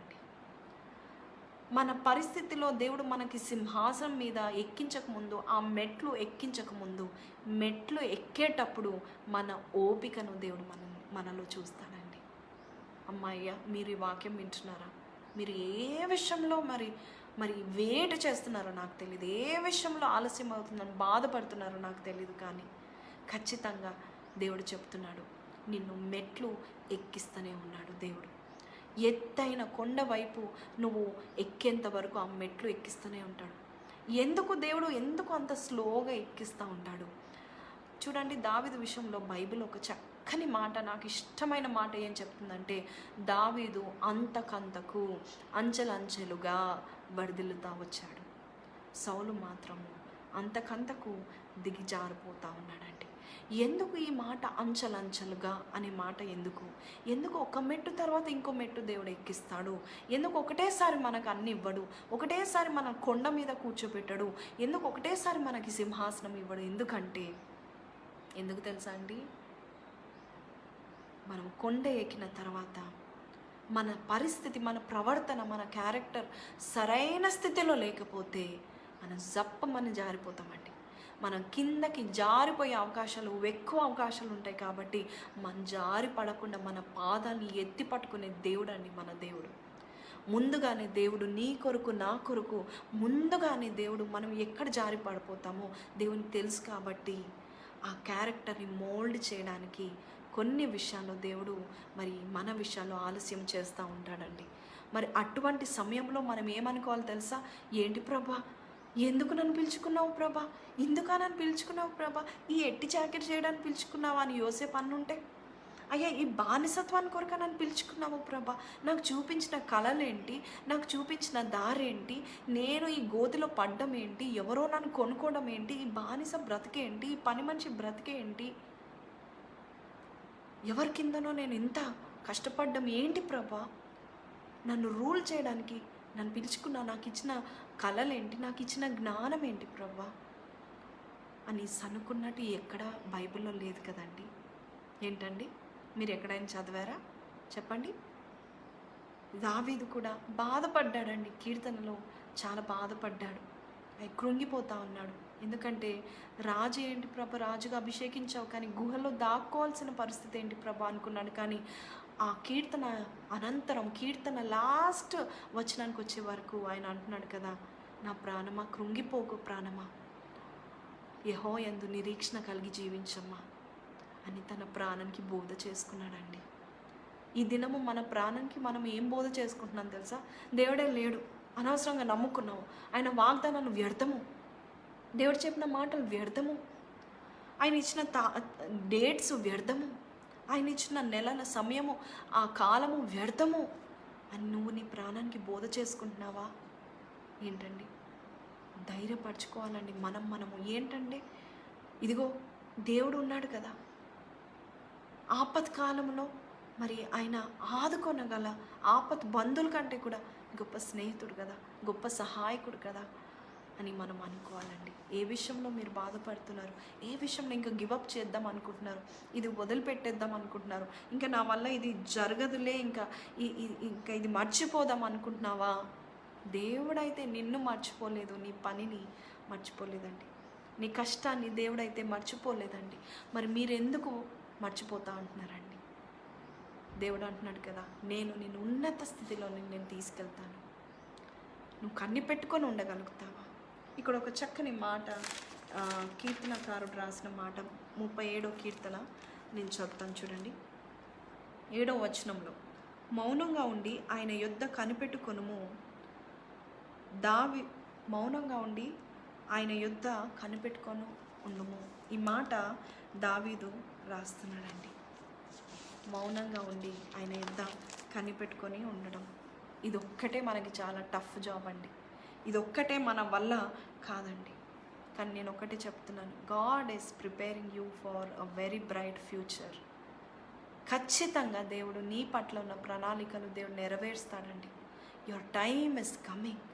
S1: మన పరిస్థితిలో దేవుడు మనకి సింహాసనం మీద ఎక్కించకముందు, ఆ మెట్లు ఎక్కించకముందు, మెట్లు ఎక్కేటప్పుడు మన ఓపికను దేవుడు మనలో చూస్తాడండి. అమ్మాయ్య, మీరు ఈ వాక్యం వింటున్నారా? మీరు ఏ విషయంలో మరి వేట చేస్తున్నారో నాకు తెలియదు, ఏ విషయంలో ఆలస్యం అవుతుందని బాధపడుతున్నారో నాకు తెలియదు, కానీ ఖచ్చితంగా దేవుడు చెప్తున్నాడు, నిన్ను మెట్లు ఎక్కిస్తూనే ఉన్నాడు. దేవుడు ఎత్తైన కొండ వైపు నువ్వు ఎక్కేంత వరకు ఆ మెట్లు ఎక్కిస్తూనే ఉంటాడు. ఎందుకు అంత స్లోగా ఎక్కిస్తూ ఉంటాడు? చూడండి, దావీదు విషయంలో బైబిల్ ఒక చక్కని మాట, నాకు ఇష్టమైన మాట ఏం చెప్తుందంటే, దావీదు అంతకంతకు అంచెలంచెలుగా వర్ధిల్లుతా వచ్చాడు, సౌలు మాత్రము అంతకంతకు దిగిజారిపోతూ ఉన్నాడండి. ఎందుకు ఈ మాట అంచెలంచెలుగా అనే మాట? ఎందుకు ఒక మెట్టు తర్వాత ఇంకో మెట్టు దేవుడు ఎక్కిస్తాడు? ఎందుకు ఒకటేసారి మనకు అన్ని ఇవ్వడు? ఒకటేసారి మన కొండ మీద కూర్చోబెట్టడు? ఎందుకు ఒకటేసారి మనకి సింహాసనం ఇవ్వడు? ఎందుకు తెలుసా అండి? మనం కొండ ఎక్కిన తర్వాత మన పరిస్థితి, మన ప్రవర్తన, మన క్యారెక్టర్ సరైన స్థితిలో లేకపోతే మనం జప్పమని జారిపోతామండి. మనం కిందకి జారిపోయే ఎక్కువ అవకాశాలు ఉంటాయి. కాబట్టి మనం జారి పడకుండా మన పాదాన్ని ఎత్తి పట్టుకునే దేవుడు అండి మన దేవుడు. ముందుగానే దేవుడు నీ కొరకు, నా కొరకు ముందుగానే దేవుడు మనం ఎక్కడ జారి పడిపోతామో దేవునికి తెలుసు. కాబట్టి ఆ క్యారెక్టర్ని మోల్డ్ చేయడానికి కొన్ని విషయాల్లో దేవుడు మరి మన విషయాల్లో ఆలస్యం చేస్తూ ఉంటాడండి. మరి అటువంటి సమయంలో మనం ఏమనుకోవాలి తెలుసా? ఏంటి ప్రభా, ఎందుకు నన్ను పిలుచుకున్నావు ప్రభా? నన్ను పిలుచుకున్నావు ప్రభా? ఈ ఎట్టి జాకెట్ చేయడానికి పిలుచుకున్నావా అని యోసేపు అన్నుంటే, అయ్యా ఈ బానిసత్వాన్ని కొరక నన్ను పిలుచుకున్నావు ప్రభా? నాకు చూపించిన కళలేంటి? నాకు చూపించిన దారేంటి? నేను ఈ గోతిలో పడ్డం ఏంటి? ఎవరో నన్ను కొనుక్కోవడం ఏంటి? ఈ బానిస బ్రతికేంటి? ఈ పని మనిషి బ్రతికేంటి? ఎవరి కిందనో నేను ఇంత కష్టపడ్డం ఏంటి ప్రభా? నన్ను రూల్ చేయడానికి నన్ను పిలుచుకున్నా, నాకు ఇచ్చిన కళలేంటి? నాకు ఇచ్చిన జ్ఞానం ఏంటి ప్రభా అని సనుకున్నట్టు ఎక్కడ బైబిల్లో లేదు కదండి. ఏంటండి, మీరు ఎక్కడైనా చదివారా? చెప్పండి. దావీదు కూడా బాధపడ్డాడండి, కీర్తనలో చాలా బాధపడ్డాడు, కృంగిపోతా ఉన్నాడు. ఎందుకంటే రాజు ఏంటి ప్రభా, రాజుగా అభిషేకించావు, కానీ గుహలో దాక్కోవాల్సిన పరిస్థితి ఏంటి ప్రభా అనుకున్నాడు. కానీ ఆ కీర్తన అనంతరం, కీర్తన లాస్ట్ వచనానికి వచ్చే వరకు ఆయన అంటున్నాడు కదా, నా ప్రాణమా కృంగిపోకు, ప్రాణమా యెహోవా యందు నిరీక్షణ కలిగి జీవించమ్మా అని తన ప్రాణానికి బోధ చేసుకున్నాడండి. ఈ దినము మన ప్రాణానికి మనం ఏం బోధ చేసుకుంటున్నాం తెలుసా? దేవుడే లేడు, అనవసరంగా నమ్ముకున్నాము, ఆయన వాగ్దానాలు వ్యర్థము, దేవుడు చెప్పిన మాటలు వ్యర్థము, ఆయన ఇచ్చిన డేట్స్ వ్యర్థము, ఆయన ఇచ్చిన నెలల సమయము, ఆ కాలము వ్యర్థము అని నువ్వు నీ ప్రాణానికి బోధ చేసుకుంటున్నావా? ఏంటండి, ధైర్యపరచుకోవాలండి మనము. ఏంటంటే ఇదిగో దేవుడు ఉన్నాడు కదా, ఆపత్ కాలంలో మరి ఆయన ఆదుకొనగల ఆపత్ బంధువుల కంటే కూడా గొప్ప స్నేహితుడు కదా, గొప్ప సహాయకుడు కదా అని మనం అనుకోవాలండి. ఏ విషయంలో మీరు బాధపడుతున్నారు, ఏ విషయంలో ఇంకా గివప్ చేద్దాం అనుకుంటున్నారు, ఇది వదిలిపెట్టేద్దాం అనుకుంటున్నారు, ఇంకా నా వల్ల ఇది జరగదులే, ఇంకా ఇది మర్చిపోదాం అనుకుంటున్నావా? దేవుడైతే నిన్ను మర్చిపోలేదు, నీ పనిని మర్చిపోలేదండి, నీ కష్టాన్ని దేవుడైతే మర్చిపోలేదండి. మరి మీరెందుకు మర్చిపోతా అంటున్నారండి? దేవుడు అంటున్నాడు కదా, నేను నిన్ను ఉన్నత స్థితిలో నేను తీసుకెళ్తాను. నువ్వు కన్ని పెట్టుకొని ఉండగలుగుతావా? ఇక్కడ ఒక చక్కని మాట, కీర్తనకారుడు రాసిన మాట, 37వ కీర్తన నేను చదువుతాను చూడండి. 7వ వచనంలో, మౌనంగా ఉండి ఆయన యొద్ద కనిపెట్టుకొనుము. మౌనంగా ఉండి ఆయన యొద్ద కనిపెట్టుకొని ఉండుము. ఈ మాట దావీదు రాస్తున్నాడండి. మౌనంగా ఉండి ఆయన యొద్ద కనిపెట్టుకొని ఉండడం, ఇది ఒక్కటే మనకి చాలా టఫ్ జాబ్ అండి. ఇది ఒక్కటే మన వల్ల కాదండి. కానీ నేను ఒకటే చెప్తున్నాను, God is preparing you for a very bright future. ఖచ్చితంగా దేవుడు నీ పట్ల ఉన్న ప్రణాళికలు దేవుడు నెరవేరుస్తాడండి. Your time is coming,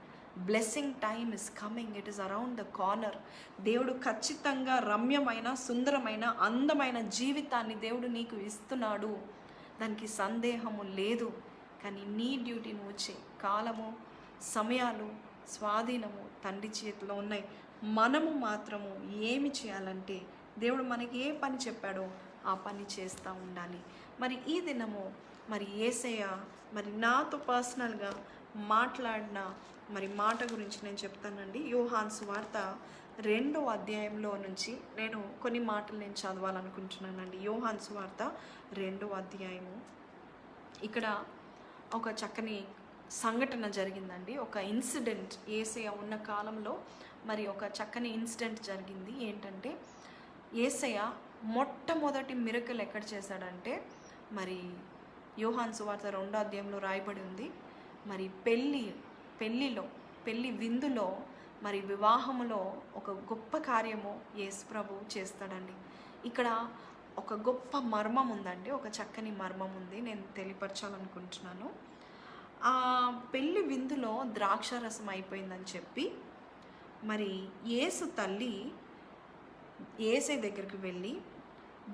S1: blessing time is coming, it is around the corner. దేవుడు ఖచ్చితంగా రమ్యమైన, సుందరమైన, అందమైన జీవితాన్ని దేవుడు నీకు ఇస్తున్నాడు, దానికి సందేహము లేదు. కానీ నీ డ్యూటీ నువ్వు చేయి. కాలము, సమయాలు, స్వాధీనము తండ్రి చేతిలో ఉన్నాయి. మనము మాత్రము ఏమి చేయాలంటే, దేవుడు మనకి ఏ పని చెప్పాడో ఆ పని చేస్తూ ఉండాలి. మరి ఈ దినము మరి యేసయ్య మరి నాతో పర్సనల్గా మాట్లాడిన మరి మాట గురించి నేను చెప్తానండి. యోహాను సువార్త 2వ అధ్యాయంలో నుంచి నేను కొన్ని మాటలు నేను చదవాలనుకుంటున్నానండి. యోహాను సువార్త 2వ అధ్యాయము. ఇక్కడ ఒక చక్కని సంఘటన జరిగిందండి. ఒక ఇన్సిడెంట్, యేసయ్య ఉన్న కాలంలో మరి ఒక చక్కని ఇన్సిడెంట్ జరిగింది. ఏంటంటే, యేసయ్య మొట్టమొదటి మిరకల్ ఎక్కడ చేశాడంటే, మరి యోహాను సువార్త 2వ అధ్యాయంలో రాయబడి ఉంది. మరి పెళ్ళి విందులో, మరి వివాహములో ఒక గొప్ప కార్యము యేసు ప్రభు చేస్తాడండి. ఇక్కడ ఒక గొప్ప మర్మం ఉందండి, ఒక చక్కని మర్మం ఉంది, నేను తెలియపరచాలనుకుంటున్నాను. ఆ పెళ్ళి విందులో ద్రాక్షారసం అయిపోయిందని చెప్పి మరి యేసు తల్లి యేసే దగ్గరికి వెళ్ళి,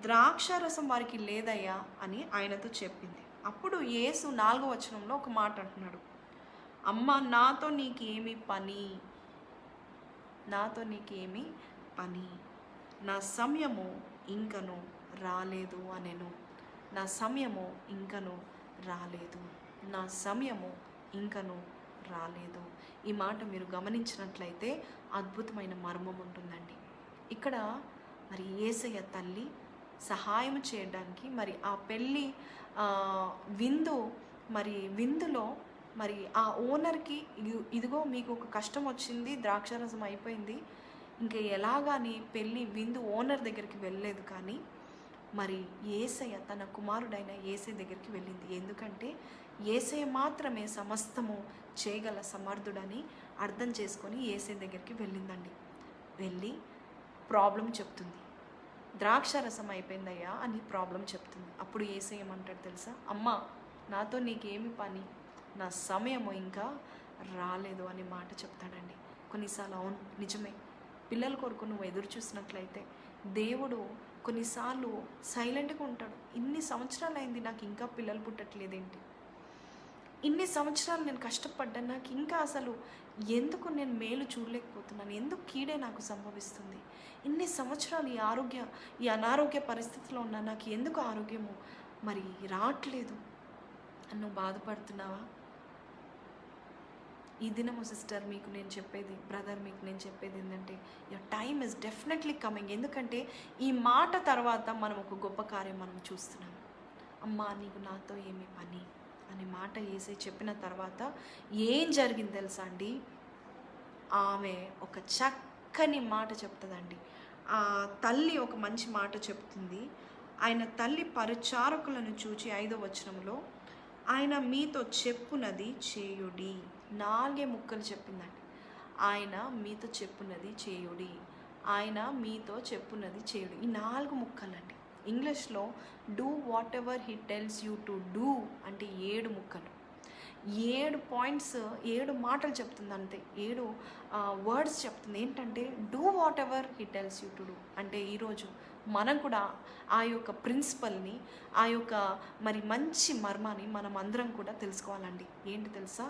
S1: ద్రాక్షారసం వారికి లేదయ్యా అని ఆయనతో చెప్పింది. అప్పుడు యేసు 4వ వచనంలో ఒక మాట అంటున్నాడు, అమ్మ నాతో నీకేమి పని, నాతో నీకేమి పని, నా సమయము ఇంకను రాలేదు అనెను. నా సమయము ఇంకను రాలేదు, నా సమయము ఇంకను రాలేదు. ఈ మాట మీరు గమనించినట్లయితే అద్భుతమైన మర్మం ఉంటుందండి. ఇక్కడ మరి యేసయ్య తల్లి సహాయం చేయడానికి, మరి ఆ పెళ్ళి విందులో మరి ఆ ఓనర్కి, ఇదిగో మీకు ఒక కష్టం వచ్చింది, ద్రాక్షారసం అయిపోయింది, ఇంకా ఎలాగాని పెళ్ళి విందు ఓనర్ దగ్గరికి వెళ్ళలేదు. కానీ మరి యేసయ్య తన కుమారుడైన యేసయ్య దగ్గరికి వెళ్ళింది. ఎందుకంటే యేసయ్య మాత్రమే సమస్తము చేయగల సమర్థుడని అర్థం చేసుకొని యేసయ్య దగ్గరికి వెళ్ళిందండి. వెళ్ళి ప్రాబ్లం చెప్తుంది, ద్రాక్షారసం అయిపోయిందయ్యా అని ప్రాబ్లం చెప్తుంది. అప్పుడు యేసయ్య ఏమంటాడు తెలుసా, అమ్మ నాతో నీకేమి పని, నా సమయము ఇంకా రాలేదు అనే మాట చెప్తాడండి. కొన్నిసార్లు అవును నిజమే, పిల్లల కొరకు నువ్వు ఎదురు చూసినట్లయితే దేవుడు కొన్నిసార్లు సైలెంట్గా ఉంటాడు. ఇన్ని సంవత్సరాలు అయింది, నాకు ఇంకా పిల్లలు పుట్టట్లేదేంటి, ఇన్ని సంవత్సరాలు నేను కష్టపడ్డా, నాకు ఇంకా అసలు ఎందుకు నేను మేలు చూడలేకపోతున్నాను, ఎందుకు కీడే నాకు సంభవిస్తుంది, ఇన్ని సంవత్సరాలు ఈ అనారోగ్య పరిస్థితిలో ఉన్నా, నాకు ఎందుకు ఆరోగ్యము మరి రావట్లేదు అని నువ్వు బాధపడుతున్నావా? ఈ దినము సిస్టర్ మీకు నేను చెప్పేది, బ్రదర్ మీకు నేను చెప్పేది ఏంటంటే, your time is definitely coming. ఎందుకంటే ఈ మాట తర్వాత మనం ఒక గొప్ప కార్యం మనం చూస్తున్నాం. అమ్మా నీకు నాతో ఏమి పని అనే మాట వేసి చెప్పిన తర్వాత ఏం జరిగింది తెలుసా అండి, ఆమె ఒక చక్కని మాట చెప్తుందండి. ఆ తల్లి ఒక మంచి మాట చెప్తుంది. ఆయన తల్లి పరిచారకులను చూచి 5వ వచనంలో, ఆయన మీతో చెప్పునది చేయుడి, 4 ముక్కలు చెప్పిందండి. ఆయన మీతో చెప్పునది చేయుడి, ఆయన మీతో చెప్పునది చేయుడి, ఈ 4 ముక్కలండి. ఇంగ్లీష్లో do what ever he tells you to do అంటే 7 ముక్కలు. 7 పాయింట్స్, 7 మాటలు చెప్తుంది అంతే, 7 వర్డ్స్ చెప్తుంది. ఏంటంటే do what ever he tells you to do. అంటే ఈరోజు మనం కూడా ఆ యొక్క ప్రిన్సిపల్ని, ఆ యొక్క మరి మంచి మర్మాన్ని మనం అందరం కూడా తెలుసుకోవాలండి. ఏంటి తెలుసా,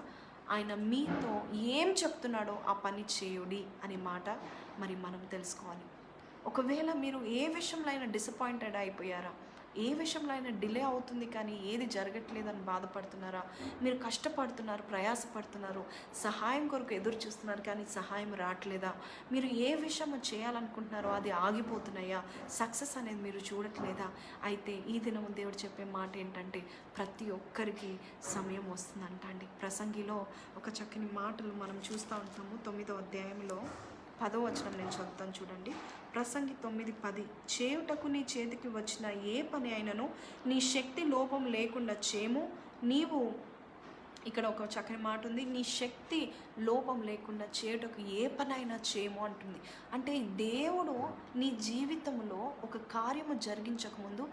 S1: ఆయన మీతో ఏం చెప్తున్నాడో ఆ పని చేయుడి అనే మాట మరి మనం తెలుసుకోవాలి. ఒకవేళ మీరు ఏ విషయంలో అయినా డిసప్పాయింటెడ్ అయిపోయారా, ఏ విషయంలో అయినా డిలే అవుతుంది కానీ ఏది జరగట్లేదని బాధపడుతున్నారా, మీరు కష్టపడుతున్నారు, ప్రయాసపడుతున్నారు, సహాయం కొరకు ఎదురు చూస్తున్నారు కానీ సహాయం రావట్లేదా, మీరు ఏ విషయం చేయాలనుకుంటున్నారో అది ఆగిపోతున్నాయా, సక్సెస్ అనేది మీరు చూడట్లేదా, అయితే ఈ దినం దేవుడు చెప్పే మాట ఏంటంటే ప్రతి ఒక్కరికి సమయం వస్తుందంట అండి. ప్రసంగిలో ఒక చక్కని మాటలు మనం చూస్తూ ఉంటాము. 9వ అధ్యాయంలో 10వ వచనం నేను చదువుతాను చూడండి. ప్రసంగి 9:10, చేయుటకు నీ చేతికి వచ్చిన ఏ పని అయినను నీ శక్తి లోపం లేకుండా చేయము. నీవు, ఇక్కడ ఒక చక్కని మాట ఉంది, నీ శక్తి లోపం లేకుండా చేయుటకు ఏ పనైనా చేయము అంటుంది. అంటే దేవుడు నీ జీవితంలో ఒక కార్యము జరిగించకముందు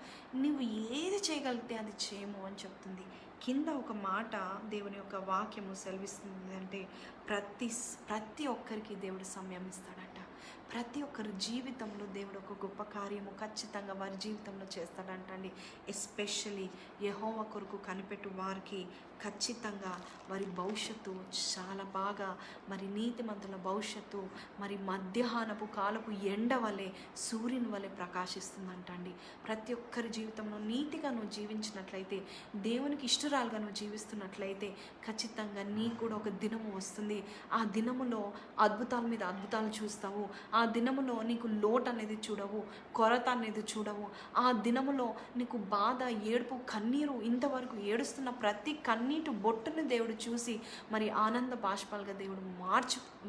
S1: నువ్వు ఏది చేయగలిగితే అది చేయము అని చెప్తుంది. కింద ఒక మాట దేవుని యొక్క వాక్యము సెలవిస్తుంది అంటే ప్రతి ఒక్కరికి దేవుడు సమయం ఇస్తాడట. ప్రతి ఒక్కరి జీవితంలో దేవుడు ఒక గొప్ప కార్యము ఖచ్చితంగా వారి జీవితంలో చేస్తాడంటండి. ఎస్పెషలీ యెహోవా కొరకు కనిపెట్టు వారికి ఖచ్చితంగా వారి భవిష్యత్తు చాలా బాగా, మరి నీతిమంతుల భవిష్యత్తు మరి మధ్యాహ్నపు కాలపు ఎండ వలె, సూర్యుని వలె ప్రకాశిస్తుందంటండి. ప్రతి ఒక్కరి జీవితంలో నీతిగా నువ్వు జీవించినట్లయితే, దేవునికి ఇష్టరాలుగా నువ్వు జీవిస్తున్నట్లయితే ఖచ్చితంగా నీకు కూడా ఒక దినము వస్తుంది. ఆ దినములో అద్భుతాల మీద అద్భుతాలు చూస్తావు. ఆ దినములో నీకు లోటు అనేది చూడవు, కొరత అనేది చూడవు. ఆ దినములో నీకు బాధ, ఏడుపు, కన్నీరు, ఇంతవరకు ఏడుస్తున్న ప్రతి కన్నీటి బొట్టును దేవుడు చూసి మరి ఆనంద బాష్పాలుగా దేవుడు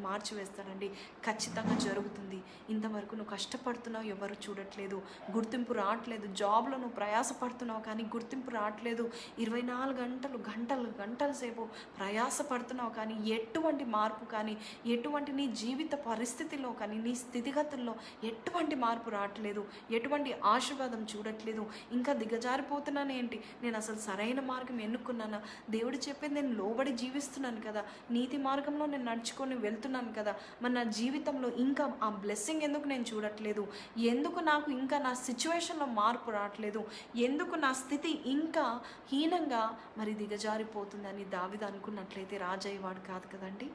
S1: మార్చివేస్తాడండి. ఖచ్చితంగా జరుగుతుంది. ఇంతవరకు నువ్వు కష్టపడుతున్నావు, ఎవరు చూడట్లేదు, గుర్తింపు రావట్లేదు. జాబ్లో నువ్వు ప్రయాసపడుతున్నావు కానీ గుర్తింపు రావట్లేదు. 24 గంటల సేపు ప్రయాసపడుతున్నావు కానీ ఎటువంటి మార్పు కానీ, ఎటువంటి నీ జీవిత పరిస్థితిలో కానీ, నీ స్థితిగతుల్లో ఎటువంటి మార్పు రావట్లేదు, ఎటువంటి ఆశీర్వాదం చూడట్లేదు. ఇంకా దిగజారిపోతున్నాను ఏంటి, నేను అసలు సరైన మార్గం ఎన్నుకున్నానా, దేవుడు చెప్పేది నేను లోబడి జీవిస్తున్నాను కదా, నీతి మార్గంలో నేను నడుచుకొని వెళ్తున్నాను కదా, మరి నా జీవితంలో ఇంకా ఆ బ్లెస్సింగ్ ఎందుకు నేను చూడట్లేదు, ఎందుకు నాకు ఇంకా నా సిచ్యువేషన్లో మార్పు రావట్లేదు, ఎందుకు నా స్థితి ఇంకా హీనంగా మరి దిగజారిపోతుందని దావీదు అనుకున్నట్లయితే రాజయ్యవాడు కాదు కదండి.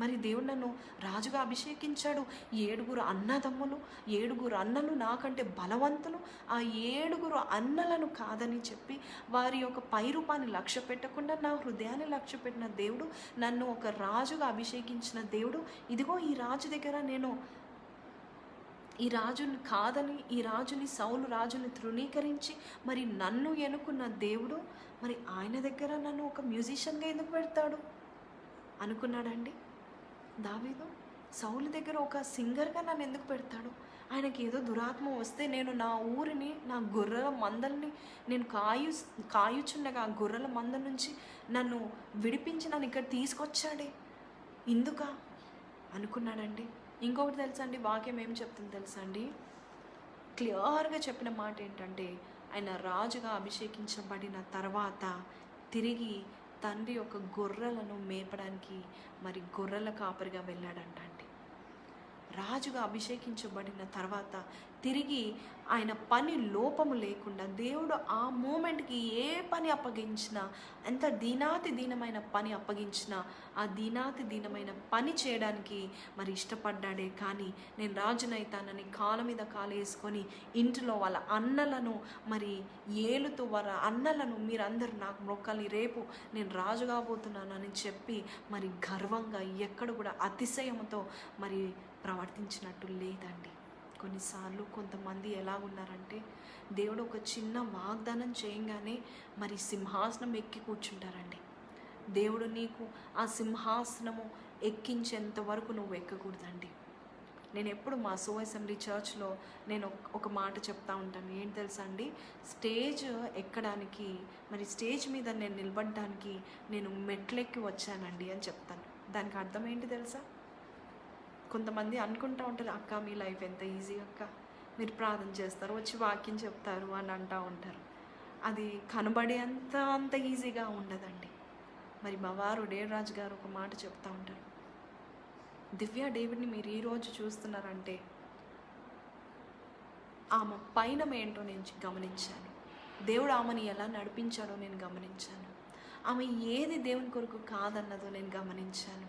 S1: మరి దేవుడు నన్ను రాజుగా అభిషేకించాడు. 7 అన్నదమ్ములు, 7 అన్నలు నాకంటే బలవంతులు. ఆ 7 అన్నలను కాదని చెప్పి వారి యొక్క పైరూపాన్ని లక్ష్య పెట్టకుండా నా హృదయాన్ని లక్ష్య పెట్టిన దేవుడు, నన్ను ఒక రాజుగా అభిషేకించిన దేవుడు, ఇదిగో ఈ రాజు దగ్గర నేను ఈ రాజుని కాదని, ఈ రాజుని, సౌలు రాజుని తృణీకరించి మరి నన్ను ఎన్నుకున్న దేవుడు మరి ఆయన దగ్గర నన్ను ఒక మ్యూజిషియన్గా ఎందుకు పెడతాడు అనుకున్నాడండి దావీదు. సౌలు దగ్గర ఒక సింగర్గా నన్ను ఎందుకు పెడతాడు, ఆయనకి ఏదో దురాత్మ వస్తే నేను నా ఊరిని, నా గొర్రెల మందల్ని నేను కాయుచుండగా ఆ గొర్రెల మంద నుంచి నన్ను విడిపించి నన్ను ఇక్కడ తీసుకొచ్చాడే ఇందుక అనుకున్నాడండి. ఇంకొకటి తెలుసా అండి, వాక్యం ఏం చెప్తుంది తెలుసా అండి, క్లియర్గా చెప్పిన మాట ఏంటంటే ఆయన రాజుగా అభిషేకించబడిన తర్వాత తిరిగి తండ్రి యొక్క గొర్రెలను మేపడానికి మరి గొర్రెల కాపరిగా వెళ్ళాడంట అండి. రాజుగా అభిషేకించబడిన తర్వాత తిరిగి ఆయన పని లోపము లేకుండా దేవుడు ఆ మూమెంట్కి ఏ పని అప్పగించినా, ఎంత దీనమైన పని అప్పగించినా ఆ దీనమైన పని చేయడానికి మరి ఇష్టపడ్డాడే. కానీ నేను రాజునైతానని కాళ్ళ మీద కాలు వేసుకొని ఇంటిలో వాళ్ళ అన్నలను మరి ఏలుతూ వాళ్ళ అన్నలను మీరందరూ నాకు మొక్కల్ని, రేపు నేను రాజు కాబోతున్నానని చెప్పి మరి గర్వంగా ఎక్కడ కూడా అతిశయంతో మరి ప్రవర్తించినట్టు లేదండి. కొన్నిసార్లు కొంతమంది ఎలా ఉన్నారంటే దేవుడు ఒక చిన్న వాగ్దానం చేయగానే మరి సింహాసనం ఎక్కి కూర్చుంటారండి. దేవుడు నీకు ఆ సింహాసనము ఎక్కించేంత వరకు నువ్వు ఎక్కకూడదండి. నేను ఎప్పుడు మా సో అసెంబ్లీ చర్చ్లో నేను ఒక మాట చెప్తా ఉంటాను. ఏంటి తెలుసా అండి, స్టేజ్ ఎక్కడానికి మరి స్టేజ్ మీద నేను నిలబడడానికి నేను మెట్లెక్కి వచ్చానండి అని చెప్తాను. దానికి అర్థం ఏంటి తెలుసా, కొంతమంది అనుకుంటూ ఉంటారు, అక్క మీ లైఫ్ ఎంత ఈజీ అక్క, మీరు ప్రార్థన చేస్తారు, వచ్చి వాక్యం చెప్తారు అని అంటూ ఉంటారు. అది కనబడే అంత ఈజీగా ఉండదండి. మరి మా వారు డేవిరాజు గారు ఒక మాట చెప్తూ ఉంటారు, దివ్య డేవిడ్ని మీరు ఈరోజు చూస్తున్నారంటే ఆమె పైన ఏంటో నేను గమనించాను, దేవుడు ఆమెని ఎలా నడిపించాడో నేను గమనించాను, ఆమె ఏది దేవుని కొరకు కాదన్నదో నేను గమనించాను,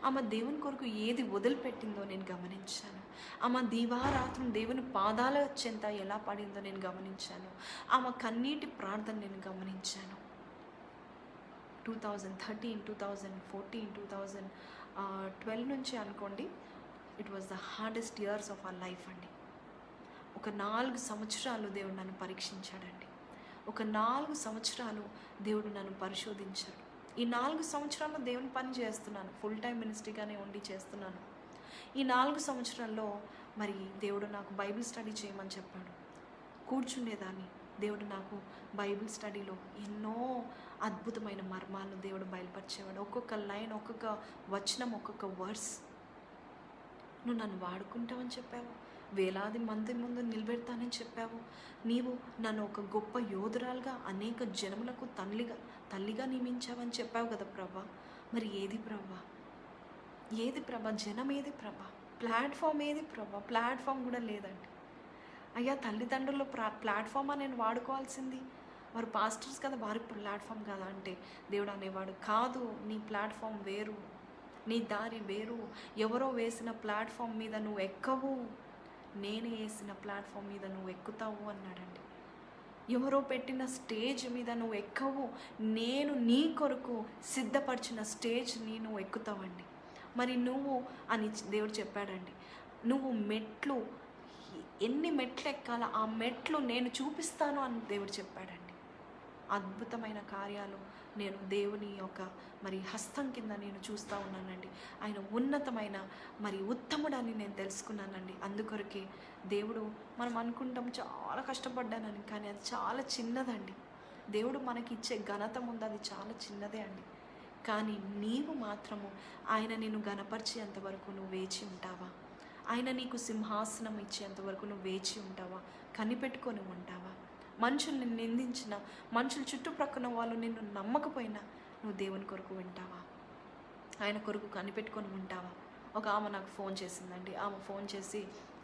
S1: ఆమె దేవుని కొరకు ఏది వదిలిపెట్టిందో నేను గమనించాను, ఆమె దివారాత్రం దేవుని పాదాల చెంత ఎలా పడిందో నేను గమనించాను, ఆమె కన్నీటి ప్రార్థన నేను గమనించాను. 2013, 2014, 2012 నుంచి అనుకోండి, it was the hardest years of our life అండి. ఒక 4 సంవత్సరాలు దేవుడు నన్ను పరీక్షించాడండి. ఒక 4 సంవత్సరాలు దేవుడు నన్ను పరిశోధించాడు. ఈ 4 సంవత్సరాల్లో దేవుని పని చేస్తున్నాను, ఫుల్ టైం మినిస్ట్రీగానే ఉండి చేస్తున్నాను. ఈ 4 సంవత్సరాల్లో మరి దేవుడు నాకు బైబిల్ స్టడీ చేయమని చెప్పాడు. కూర్చుండేదాన్ని. దేవుడు నాకు బైబిల్ స్టడీలో ఎన్నో అద్భుతమైన మర్మాలను దేవుడు బయలుపరిచేవాడు. ఒక్కొక్క లైన్, ఒక్కొక్క వచనం, ఒక్కొక్క వర్స్. నువ్వు నన్ను వాడుకుంటావని చెప్పావు, వేలాది మంది ముందు నిలబెడతానని చెప్పావు, నీవు నన్ను ఒక గొప్ప యోధురాలుగా అనేక జనములకు తల్లిగా నియమించావని చెప్పావు కదా ప్రభా. మరి ఏది ప్రభా, ఏది ప్రభా, జనం ఏది ప్రభా, ప్లాట్ఫామ్ ఏది ప్రభా? ప్లాట్ఫామ్ కూడా లేదండి. అయ్యా, తల్లిదండ్రులు ప్లాట్ఫామా నేను వాడుకోవాల్సింది? వారు పాస్టర్స్ కదా, వారి ప్లాట్ఫామ్ కదా అంటే దేవుడు అనేవాడు, కాదు, నీ ప్లాట్ఫామ్ వేరు, నీ దారి వేరు. ఎవరో వేసిన ప్లాట్ఫామ్ మీద నువ్వు ఎక్కవు, నేను వేసిన ప్లాట్ఫామ్ మీద నువ్వు ఎక్కుతావు అన్నాడండి. ఎవరో పెట్టిన స్టేజ్ మీద నువ్వు ఎక్కవు, నేను నీ కొరకు సిద్ధపరిచిన స్టేజ్ని నువ్వు ఎక్కుతావండి. మరి నువ్వు అని దేవుడు చెప్పాడండి, నువ్వు మెట్లు ఎన్ని మెట్లు ఎక్కాలో ఆ మెట్లు నేను చూపిస్తాను అని దేవుడు చెప్పాడండి. అద్భుతమైన కార్యాలు నేను దేవుని యొక్క మరి హస్తం కింద నేను చూస్తూ ఉన్నానండి. ఆయన ఉన్నతమైన మరి ఉత్తముడని నేను తెలుసుకున్నానండి. అందుకొరకే దేవుడు, మనం అనుకుంటాం చాలా కష్టపడ్డానని, కానీ అది చాలా చిన్నదండి. దేవుడు మనకి ఇచ్చే ఘనత ముందు అది చాలా చిన్నదే అండి. కానీ నీవు మాత్రము ఆయన నిన్ను ఘనపరిచేంతవరకు నువ్వు వేచి ఉంటావా? ఆయన నీకు సింహాసనం ఇచ్చేంతవరకు నువ్వు వేచి ఉంటావా? కనిపెట్టుకొని ఉంటావా? మనుషుల్ని నిందించిన, మనుషులు చుట్టుప్రక్కన వాళ్ళు నిన్ను నమ్మకపోయినా నువ్వు దేవుని కొరకు వింటావా? ఆయన కొరకు కనిపెట్టుకొని ఉంటావా? ఒక ఆమె నాకు ఫోన్ చేసిందండి. ఆమె ఫోన్ చేసి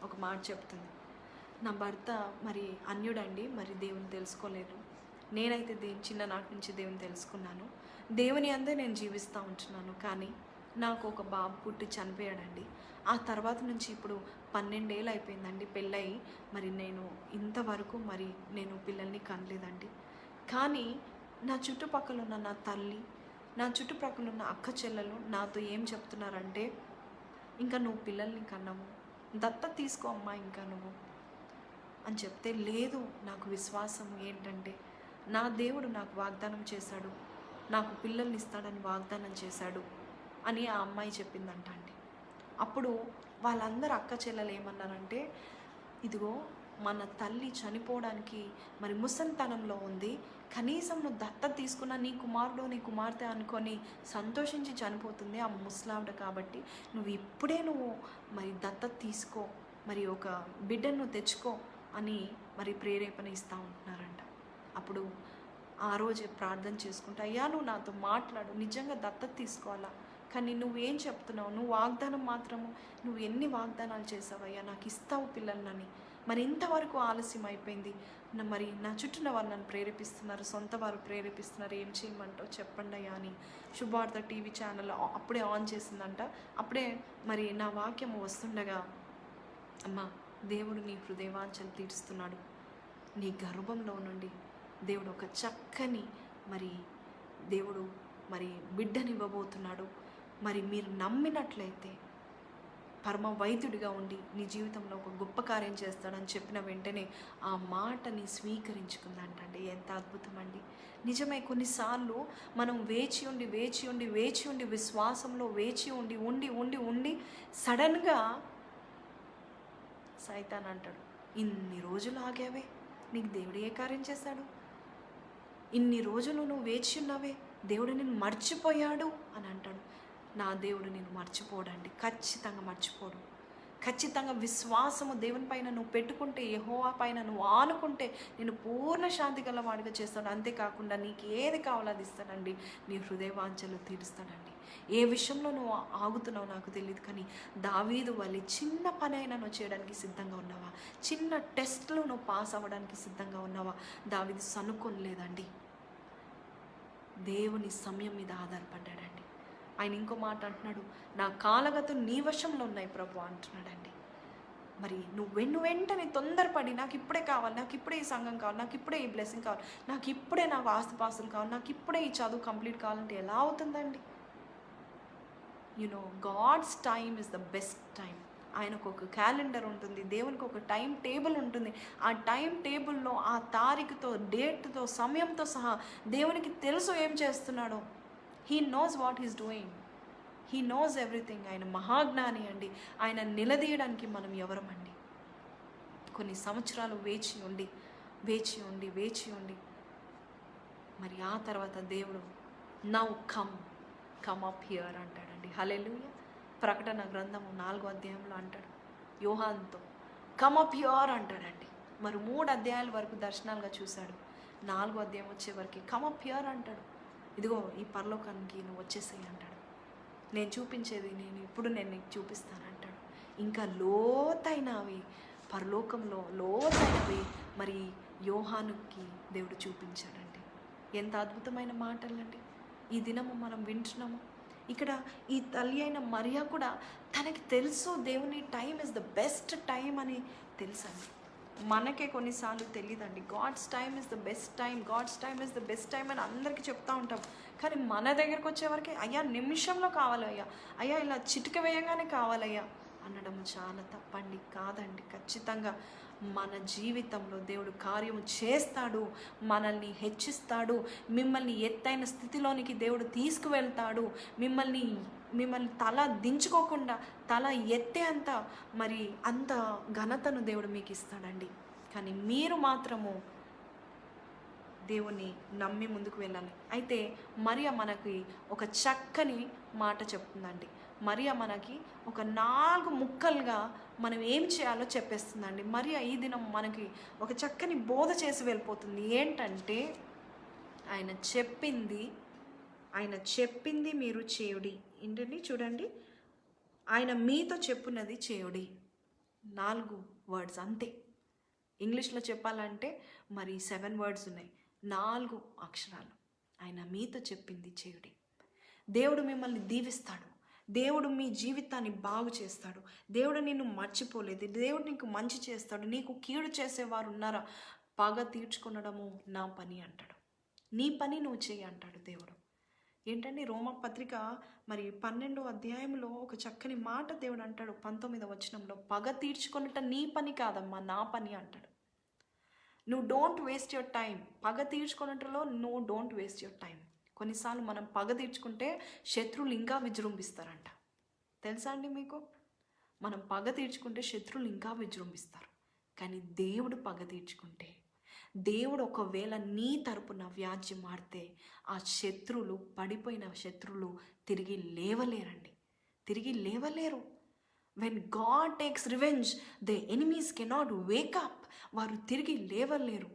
S1: ఒక మాట చెప్తుంది, నా భర్త మరి అన్యుడండి, మరి దేవుని తెలుసుకోలేదు. నేనైతే చిన్ననాటి నుంచి దేవుని తెలుసుకున్నాను, దేవుని అందే నేను జీవిస్తూ ఉంటున్నాను. కానీ నాకు ఒక బాబు పుట్టి చనిపోయాడండి. ఆ తర్వాత నుంచి ఇప్పుడు 12 ఏళ్ళు అయిపోయిందండి పెళ్ళయి. మరి నేను ఇంతవరకు మరి నేను పిల్లల్ని కనలేదండి. కానీ నా చుట్టుపక్కల ఉన్న నా తల్లి, నా చుట్టుపక్కల ఉన్న అక్క చెల్లెలు నాతో ఏం చెప్తున్నారంటే, ఇంకా నువ్వు పిల్లల్ని కన్నావు, దత్తత తీసుకో అమ్మా ఇంకా నువ్వు అని చెప్తే, లేదు, నాకు విశ్వాసం ఏంటంటే నా దేవుడు నాకు వాగ్దానం చేశాడు, నాకు పిల్లల్ని ఇస్తాడని వాగ్దానం చేశాడు అని ఆ అమ్మాయి చెప్పిందంట అండి. అప్పుడు వాళ్ళందరూ అక్క చెల్లెలు ఏమన్నారంటే, ఇదిగో మన తల్లి చనిపోవడానికి మరి ముసలితనంలో ఉంది, కనీసం నువ్వు దత్తత తీసుకున్న నీ కుమారుడు నీ కుమార్తె అనుకొని సంతోషించి చనిపోతుంది ఆ ముసలావిడ, కాబట్టి నువ్వు ఇప్పుడే మరి దత్తత తీసుకో, మరి ఒక బిడ్డను నువ్వు తెచ్చుకో అని మరి ప్రేరేపణ ఇస్తూ ఉంటున్నారంట. అప్పుడు ఆ రోజే ప్రార్థన చేసుకుంటా, అయ్యా నువ్వు నాతో మాట్లాడు, నిజంగా దత్తత తీసుకోవాలా, కానీ నువ్వేం చెప్తున్నావు, నువ్వు వాగ్దానం మాత్రము, నువ్వు ఎన్ని వాగ్దానాలు చేసావయ్యా, నాకు ఇస్తావు పిల్లలని, మరి ఇంతవరకు ఆలస్యం అయిపోయింది, మరి నా చుట్టూ వారు నన్ను ప్రేరేపిస్తున్నారు, సొంత వారు ప్రేరేపిస్తున్నారు, ఏం చేయమంటావు చెప్పండి అయ్యా అని శుభవార్త టీవీ ఛానల్ అప్పుడే ఆన్ చేసిందంట. అప్పుడే మరి నా వాక్యం వస్తుండగా, అమ్మా దేవుడు నీ హృదయవాంఛలు తీరుస్తున్నాడు, నీ గర్భంలో నుండి దేవుడు ఒక చక్కని మరి దేవుడు మరి బిడ్డనివ్వబోతున్నాడు, మరి మీరు నమ్మినట్లయితే పరమ వైద్యుడిగా ఉండి నీ జీవితంలో ఒక గొప్ప కార్యం చేస్తాడని చెప్పిన వెంటనే ఆ మాటని స్వీకరించుకుందంటండి. ఎంత అద్భుతం అండి. నిజమే, కొన్నిసార్లు మనం వేచి ఉండి విశ్వాసంలో వేచి ఉండి సడన్గా సైతాన్ అంటాడు, ఇన్ని రోజులు ఆగావే, నీకు దేవుడు ఏ కార్యం చేశాడు, ఇన్ని రోజులు నువ్వు వేచి ఉన్నావే, దేవుడు నిన్ను మర్చిపోయాడు అని అంటాడు. నా దేవుడు నేను మర్చిపోడండి, ఖచ్చితంగా మర్చిపోడు. ఖచ్చితంగా విశ్వాసము దేవుని పైన నువ్వు పెట్టుకుంటే, యెహోవా పైన నువ్వు ఆనుకుంటే నేను పూర్ణ శాంతి గల వాడిగా చేస్తాడు. అంతేకాకుండా నీకు ఏది కావాలో అది ఇస్తాడండి. నీ హృదయ వాంఛలు తీరుస్తాడండి. ఏ విషయంలో నువ్వు ఆగుతున్నావు నాకు తెలియదు, కానీ దావీదు వలె చిన్న పని అయినా నువ్వు చేయడానికి సిద్ధంగా ఉన్నావా? చిన్న టెస్ట్లో నువ్వు పాస్ అవ్వడానికి సిద్ధంగా ఉన్నావా? దావీదు సనుక్కొనలేదండి, దేవుని సమయం మీద ఆధారపడ్డాడండి. ఆయన ఇంకో మాట అంటున్నాడు, నా కాలగతులు నీ వశంలో ఉన్నాయి ప్రభు అంటున్నాడండి. మరి నువ్వు వెంటనే తొందరపడి నాకు ఇప్పుడే కావాలి, నాకు ఇప్పుడే ఈ సంఘం కావాలి, నాకు ఇప్పుడే ఈ బ్లెస్సింగ్ కావాలి, నాకు ఇప్పుడే నాకు ఆస్తిపాస్తులు కావాలి, నాకు ఇప్పుడే ఈ చదువు కంప్లీట్ కావాలంటే ఎలా అవుతుందండి? God's time is the best time. ఆయనకు ఒక క్యాలెండర్ ఉంటుంది, దేవునికి ఒక టైం టేబుల్ ఉంటుంది. ఆ టైం టేబుల్లో ఆ తారీఖుతో, డేట్తో, సమయంతో సహా దేవునికి తెలుసు ఏం చేస్తున్నాడో. He knows what he's doing, he knows everything. ఆయన మహాజ్ఞాని అండి. ఆయన నిలదీయడానికి మనం ఎవరమండి? కొన్ని సంవత్సరాలు వేచి ఉండి మరి ఆ తర్వాత దేవుడు నౌ కమ్ అప్ హియర్ అంటాడండి. హల్లెలూయా. ప్రకటన గ్రంథము 4వ అధ్యాయంలో అంటాడు యోహానుతో, కమ్ అప్ హియర్ అంటాడండి. మరి 3 అధ్యాయాల వరకు దర్శనాలుగా చూశాడు. 4వ అధ్యాయం వచ్చే వరకు కమ్ అప్ హియర్ అంటాడు. ఇదిగో ఈ పరలోకానికి నువ్వు వచ్చేసేయి అంటాడు. నేను చూపించేది ఇప్పుడు నేను నీకు చూపిస్తానంటాడు. ఇంకా లోతైనవి పరలోకంలో లోతైనవి మరి యోహానుకి దేవుడు చూపించాడండి. ఎంత అద్భుతమైన మాటలండి ఈ దినము మనం వింటున్నాము. ఇక్కడ ఈ తల్లి అయిన మరియా కూడా తనకి తెలుసు దేవుని time is the best time అని తెలుసండి. మనకే కొన్నిసార్లు తెలియదండి. God's time is the best time, God's time is the best time అని అందరికీ చెప్తూ ఉంటాం. కానీ మన దగ్గరకు వచ్చేవరకు అయ్యా నిమిషంలో కావాలయ్యా, అయ్యా ఇలా చిటిక వేయగానే కావాలయ్యా అనడం చాలా తప్పండి. కాదండి, ఖచ్చితంగా మన జీవితంలో దేవుడు కార్యము చేస్తాడు, మనల్ని హెచ్చిస్తాడు, మిమ్మల్ని ఎత్తైన స్థితిలోనికి దేవుడు తీసుకువెళ్తాడు. మిమ్మల్ని తల దించుకోకుండా తల ఎత్తే అంత ఘనతను దేవుడు మీకు ఇస్తాడండి. కానీ మీరు మాత్రము దేవుని నమ్మి ముందుకు వెళ్ళాలి. అయితే మరియా మనకి ఒక చక్కని మాట చెప్తుందండి. మరియా మనకి ఒక 4 ముక్కలుగా మనం ఏం చేయాలో చెప్పేస్తుందండి. మరియా ఈ దినం మనకి ఒక చక్కని బోధ చేసి వెళ్ళిపోతుంది. ఏంటంటే ఆయన చెప్పింది మీరు చేయుడి. ఏంటండి చూడండి, ఆయన మీతో చెప్పున్నది చేయుడి. 4 వర్డ్స్ అంతే. ఇంగ్లీష్లో చెప్పాలంటే మరి 7 వర్డ్స్ ఉన్నాయి, 4 అక్షరాలు. ఆయన మీతో చెప్పింది చేయుడి. దేవుడు మిమ్మల్ని దీవిస్తాడు, దేవుడు మీ జీవితాన్ని బాగు చేస్తాడు, దేవుడు నిన్ను మర్చిపోలేదు, దేవుడు నీకు మంచి చేస్తాడు. నీకు కీడు చేసేవారు ఉన్నారా? పగ తీర్చుకొనడము నా పని అంటాడు. నీ పని నువ్వు చేయి అంటాడు దేవుడు. ఏంటండి రోమా పత్రిక మరి 12వ అధ్యాయంలో ఒక చక్కని మాట దేవుడు అంటాడు 19వ వచనంలో, పగ తీర్చుకొనుట నీ పని కాదమ్మా, నా పని అంటాడు. నువ్వు డోంట్ వేస్ట్ యువర్ టైం. పగ తీర్చుకున్నట్లో నువ్వు డోంట్ వేస్ట్ యువర్ టైం. కొన్నిసార్లు మనం పగ తీర్చుకుంటే శత్రువులు ఇంకా విజృంభిస్తారంట. తెలుసా అండి మీకు? మనం పగ తీర్చుకుంటే శత్రువులు ఇంకా విజృంభిస్తారు. కానీ దేవుడు పగ తీర్చుకుంటే, దేవుడు ఒకవేళ నీ తరపున వ్యాజ్యం ఆడితే ఆ శత్రువులు, పడిపోయిన శత్రువులు తిరిగి లేవలేరు. When God takes revenge the enemies cannot wake up. వారు తిరిగి లేవలేరు.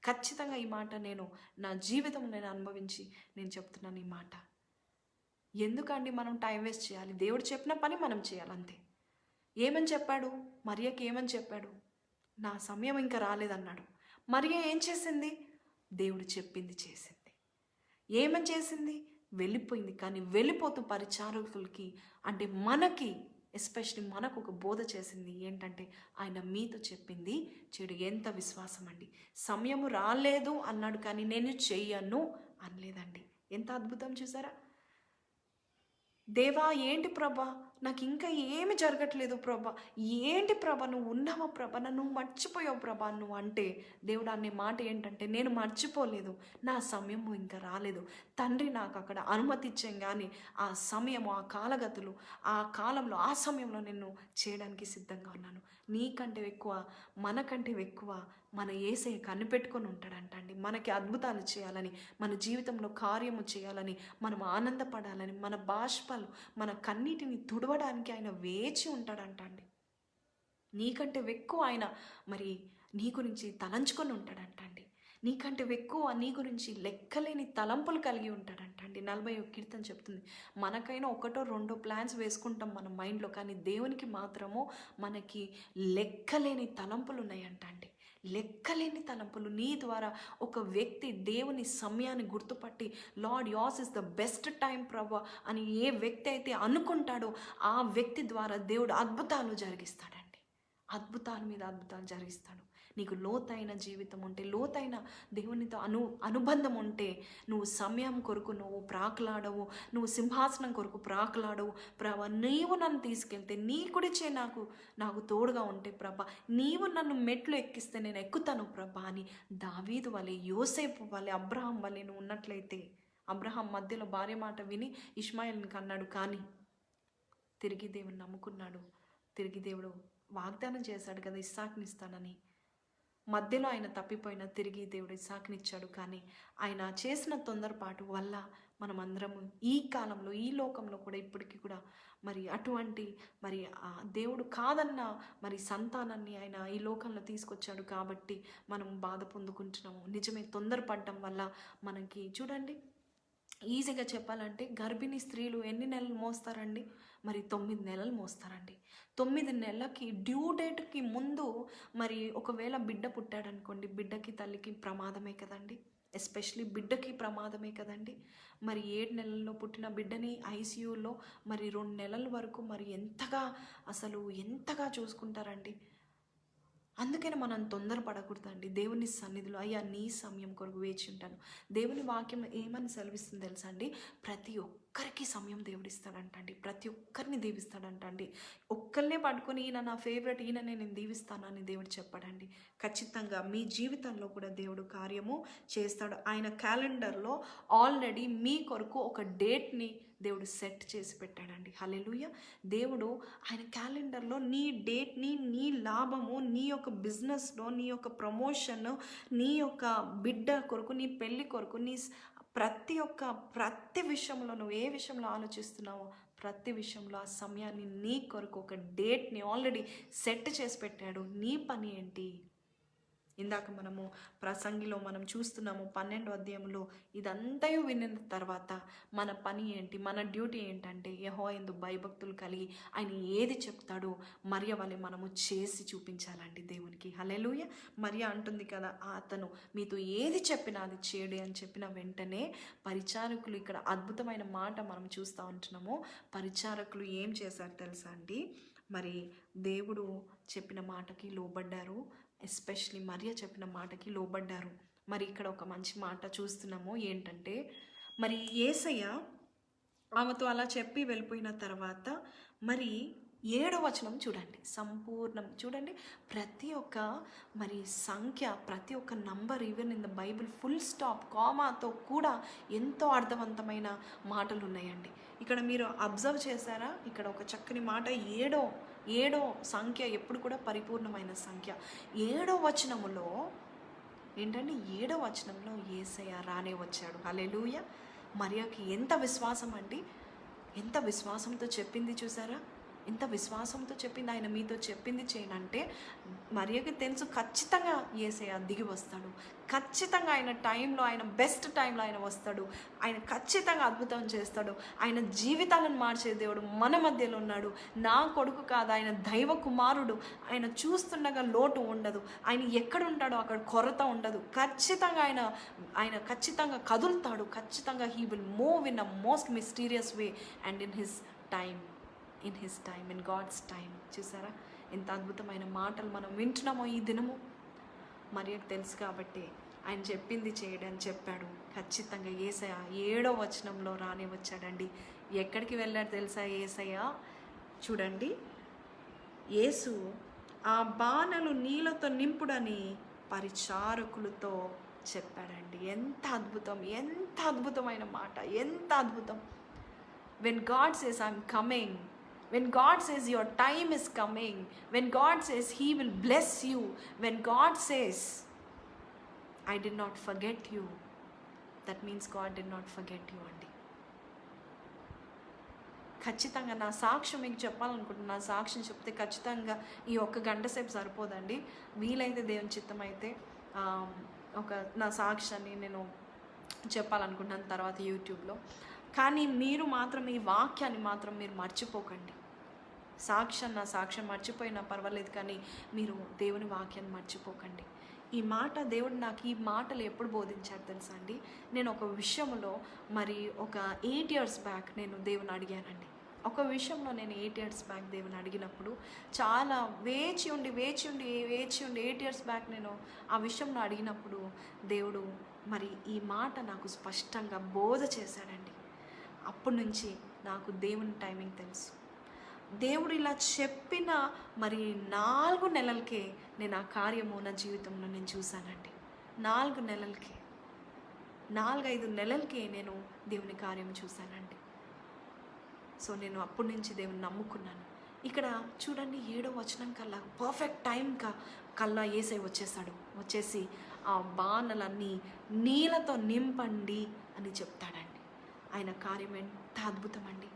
S1: ఖచ్చితంగా ఈ మాట నేను నా జీవితం అనుభవించి నేను చెప్తున్నాను ఈ మాట. ఎందుకండి మనం టైం వేస్ట్ చేయాలి? దేవుడు చెప్పిన పని మనం చేయాలి అంతే. ఏమని చెప్పాడు? మరియకి ఏమని చెప్పాడు? నా సమయం ఇంకా రాలేదన్నాడు. మరియ ఏం చేసింది? దేవుడు చెప్పింది చేసింది. ఏమని చేసింది? వెళ్ళిపోయింది. కానీ వెళ్ళిపోతూ పరిచారకులకి అంటే మనకి ఎస్పెషల్లీ మనకు ఒక బోధ చేసింది. ఏంటంటే ఆయన మీతో చెప్పింది చెడు. ఎంత విశ్వాసం అండి! సమయము రాలేదు అన్నాడు, కానీ నేను చెయ్యను అనలేదండి. ఎంత అద్భుతం చూసారా? దేవా ఏంటి ప్రభా, నాకు ఇంకా ఏమి జరగట్లేదు ప్రభా, ఏంటి ప్రభా, నువ్వు ఉన్నావా ప్రభా, నన్ను మర్చిపోయావు ప్రభా నువ్వు అంటే, దేవుడు అనే మాట ఏంటంటే నేను మర్చిపోలేదు, నా సమయము ఇంకా రాలేదు. తండ్రి నాకు అక్కడ అనుమతి ఇచ్చాం, కానీ ఆ సమయము, ఆ కాలగతులు, ఆ కాలంలో, ఆ సమయంలో నేను చేయడానికి సిద్ధంగా ఉన్నాను. నీకంటే ఎక్కువ, మనకంటే ఎక్కువ మన యేసయ్య కనిపెట్టుకొని ఉంటాడంట అండి. మనకి అద్భుతాలు చేయాలని, మన జీవితంలో కార్యము చేయాలని, మనం ఆనందపడాలని, మన బాష్పాలు, మన కన్నీటిని తుడవడానికి ఆయన వేచి ఉంటాడంట అండి. నీకంటే ఎక్కువ ఆయన మరి నీ గురించి తలంచుకొని ఉంటాడంట అండి. నీకంటే ఎక్కువ నీ గురించి లెక్కలేని తలంపులు కలిగి ఉంటాడంట అండి. 41 కీర్తన చెప్తుంది. మనకైనా ఒకటో రెండో ప్లాన్స్ వేసుకుంటాం మన మైండ్లో, కానీ దేవునికి మాత్రము మనకి లెక్కలేని తలంపులు ఉన్నాయంట అండి. లెక్కలేని తలంపులు. నీ ద్వారా ఒక వ్యక్తి దేవుని సమయాన్ని గుర్తుపట్టి lord yours is the best time ప్రభా అని ఏ వ్యక్తి అయితే అనుకుంటాడో ఆ వ్యక్తి ద్వారా దేవుడు అద్భుతాలు జరిగిస్తాడండి. అద్భుతాల మీద అద్భుతాలు జరిగిస్తాడు. నీకు లోతైన జీవితం ఉంటే, లోతైన దేవునితో అనుబంధం ఉంటే, నువ్వు సమయం కొరకు నువ్వు ప్రాకులాడవు, నువ్వు సింహాసనం కొరకు ప్రాకులాడవు. ప్రభా నీవు నన్ను తీసుకెళ్తే, నీ కుడిచే నాకు తోడుగా ఉంటే ప్రభా, నీవు నన్ను మెట్లు ఎక్కిస్తే నేను ఎక్కుతాను ప్రభా అని దావీదు వలె, యోసేపు వలె, అబ్రహాం వలె నువ్వు ఉన్నట్లయితే, అబ్రహాం మధ్యలో భార్య మాట విని ఇష్మాయిల్ని కన్నాడు, కానీ తిరిగి దేవుని నమ్ముకున్నాడు. తిరిగి దేవుడు వాగ్దానం చేశాడు కదా ఇస్సాకుని ఇస్తానని. మధ్యలో ఆయన తప్పిపోయినా తిరిగి దేవుడు ఇస్సాకునిచ్చాడు. కానీ ఆయన చేసిన తొందరపాటు వల్ల మనమందరము ఈ కాలంలో, ఈ లోకంలో కూడా ఇప్పటికీ కూడా మరి అటువంటి మరి దేవుడు కాదన్న మరి సంతానాన్ని ఆయన ఈ లోకంలో తీసుకొచ్చాడు కాబట్టి మనం బాధ పొందుకుంటున్నాము. నిజమే, తొందరపడటం వల్ల మనకి చూడండి, ఈజీగా చెప్పాలంటే గర్భిణీ స్త్రీలు ఎన్ని నెలలు మోస్తారండి? మరి 9 నెలలు మోస్తారండి. 9 నెలలకి డ్యూ డేట్కి ముందు మరి ఒకవేళ బిడ్డ పుట్టాడనుకోండి, బిడ్డకి తల్లికి ప్రమాదమే కదండి. ఎస్పెషలీ బిడ్డకి ప్రమాదమే కదండి. మరి 7 నెలల్లో పుట్టిన బిడ్డని ఐసీయూలో మరి 2 నెలల వరకు మరి ఎంతగా చూసుకుంటారండి. అందుకని మనం తొందరపడకూడదండి. దేవుని సన్నిధిలో అయ్యా నీ సమయం కొరకు వేచి ఉంటాను. దేవుని వాక్యం ఏమని సెలవిస్తుంది తెలుసా అండి? ప్రతి ఒక్కరికి సమయం దేవుడిస్తాడంటండి. ప్రతి ఒక్కరిని దీవిస్తాడంటండి. ఒక్కరినే పట్టుకొని ఈయన నా ఫేవరెట్, ఈయననే నేను దీవిస్తానని దేవుడు చెప్పాడండి. ఖచ్చితంగా మీ జీవితంలో కూడా దేవుడు కార్యము చేస్తాడు. ఆయన క్యాలెండర్లో ఆల్రెడీ మీ కొరకు ఒక డేట్ని దేవుడు సెట్ చేసి పెట్టాడండి. హల్లెలూయా. దేవుడు ఆయన క్యాలెండర్లో నీ డేట్ని, నీ లాభము, నీ యొక్క బిజినెస్లో, నీ యొక్క ప్రమోషన్, నీ యొక్క బిడ్డ కొరకు, నీ పెళ్ళి కొరకు, నీ ప్రతి విషయంలో నువ్వు ఏ విషయంలో ఆలోచిస్తున్నావో ప్రతి విషయంలో ఆ సమయాన్ని నీ కొరకు ఒక డేట్ని ఆల్రెడీ సెట్ చేసి పెట్టాడు. నీ పని ఏంటి? ఇందాక మనము ప్రసంగిలో మనం చూస్తున్నాము 12వ అధ్యాయంలో ఇదంతయు వినిన తర్వాత మన పని ఏంటి, మన డ్యూటీ ఏంటంటే యెహోవా యందు భయభక్తులు కలిగి ఆయన ఏది చెప్తాడో మరియ వలె మనము చేసి చూపించాలండి దేవునికి. హల్లెలూయా. మరియ అంటుంది కదా, అతను మీతో ఏది చెప్పినా అది చేయడు అని చెప్పిన వెంటనే పరిచారకులు, ఇక్కడ అద్భుతమైన మాట మనం చూస్తూ ఉంటున్నాము. పరిచారకులు ఏం చేశారు తెలుసా అండి? మరి దేవుడు చెప్పిన మాటకి లోబడ్డారు. ఎస్పెషలీ మరియ చెప్పిన మాటకి లోబడ్డారు. మరి ఇక్కడ ఒక మంచి మాట చూస్తున్నాము. ఏంటంటే మరి యేసయ్య ఆమెతో అలా చెప్పి వెళ్ళిపోయిన తర్వాత మరి 7వ వచనం చూడండి, సంపూర్ణం చూడండి. ప్రతి ఒక్క మరి సంఖ్య, ప్రతి ఒక్క number, even in the Bible full stop కామాతో కూడా ఎంతో అర్థవంతమైన మాటలు ఉన్నాయండి. ఇక్కడ మీరు అబ్జర్వ్ చేశారా? ఇక్కడ ఒక చక్కని మాట, ఏడో సంఖ్య ఎప్పుడు కూడా పరిపూర్ణమైన సంఖ్య. 7వ వచనములో ఏంటంటే 7వ వచనంలో యేసయ్య రానే వచ్చాడు. హల్లెలూయా. మరియకి ఎంత విశ్వాసం అండి, ఎంత విశ్వాసంతో చెప్పింది చూసారా? ఎంత విశ్వాసంతో చెప్పింది. ఆయన మీతో చెప్పింది చేయనంటే మరియకి తెలుసు ఖచ్చితంగా యేసయ్య దిగి వస్తాడు. ఖచ్చితంగా ఆయన టైంలో, ఆయన బెస్ట్ టైంలో ఆయన వస్తాడు. ఆయన ఖచ్చితంగా అద్భుతం చేస్తాడు. ఆయన జీవితాలను మార్చే దేవుడు మన మధ్యలో ఉన్నాడు. నా కొడుకు కాదు, ఆయన దైవ కుమారుడు. ఆయన చూస్తుండగా లోటు ఉండదు. ఆయన ఎక్కడ ఉంటాడో అక్కడ కొరత ఉండదు. ఖచ్చితంగా ఆయన ఖచ్చితంగా కదులుతాడు. ఖచ్చితంగా he will move in a most mysterious way and in his time, in God's time. చూసారా ఎంత అద్భుతమైన మాటలు మనం వింటున్నామో ఈ దినము. మరియకు తెలుసు కాబట్టి ఆయన చెప్పింది చేయడని చెప్పాడు. ఖచ్చితంగా యేసయ్య 7వ వచనంలో రానే వచ్చాడండి. ఎక్కడికి వెళ్ళాడు తెలుసా యేసయ్య? చూడండి, యేసు ఆ బాణలు నీళ్ళతో నింపుడని పరిచారకులతో చెప్పాడండి. ఎంత అద్భుతం, ఎంత అద్భుతమైన మాట, ఎంత అద్భుతం. When God says I'm coming, when God says your time is coming, when God says he will bless you, when God says I did not forget you, that means God did not forget you అండి. ఖచ్చితంగా నా సాక్ష్యం మీకు చెప్పాలనుకుంటున్నాను. నా సాక్ష్యం చెప్తే ఖచ్చితంగా ఈ 1 గంట సేపు సరిపోదండి. వీలైతే దేవుని చిత్తం అయితే ఒక నా సాక్ష్యాన్ని నేను చెప్పాలనుకుంటున్నాను తర్వాత యూట్యూబ్లో. కానీ మీరు మాత్రం ఈ వాక్యాన్ని మాత్రం మీరు మర్చిపోకండి. నా సాక్ష్యం మర్చిపోయినా పర్వాలేదు, కానీ మీరు దేవుని వాక్యాన్ని మర్చిపోకండి. ఈ మాట దేవుడు నాకు ఈ మాటలు ఎప్పుడు బోధించాడు తెలుసా అండి? నేను ఒక విషయంలో మరి ఒక 8 years బ్యాక్ నేను దేవుని అడిగానండి. ఒక విషయంలో నేను 8 years బ్యాక్ దేవుని అడిగినప్పుడు చాలా వేచి ఉండి 8 years బ్యాక్ నేను ఆ విషయంలో అడిగినప్పుడు దేవుడు మరి ఈ మాట నాకు స్పష్టంగా బోధ చేశాడండి. అప్పటి నుంచి నాకు దేవుని టైమింగ్ తెలుసు. దేవుడు ఇలా చెప్పిన మరి 4 నెలలకే నేను ఆ కార్యము నా జీవితంలో నేను చూశానండి. 4 నెలలకే 4-5 నెలలకే నేను దేవుని కార్యం చూశానండి. సో నేను అప్పటి నుంచి దేవుని నమ్ముకున్నాను. ఇక్కడ చూడండి 7వ వచనం కల్లా పర్ఫెక్ట్ టైం కల్లా యేసయ్య వచ్చేసి ఆ బాణలన్నీ నీళ్ళతో నింపండి అని చెప్తాడండి. ఆయన కార్యం ఎంత అద్భుతం అండి.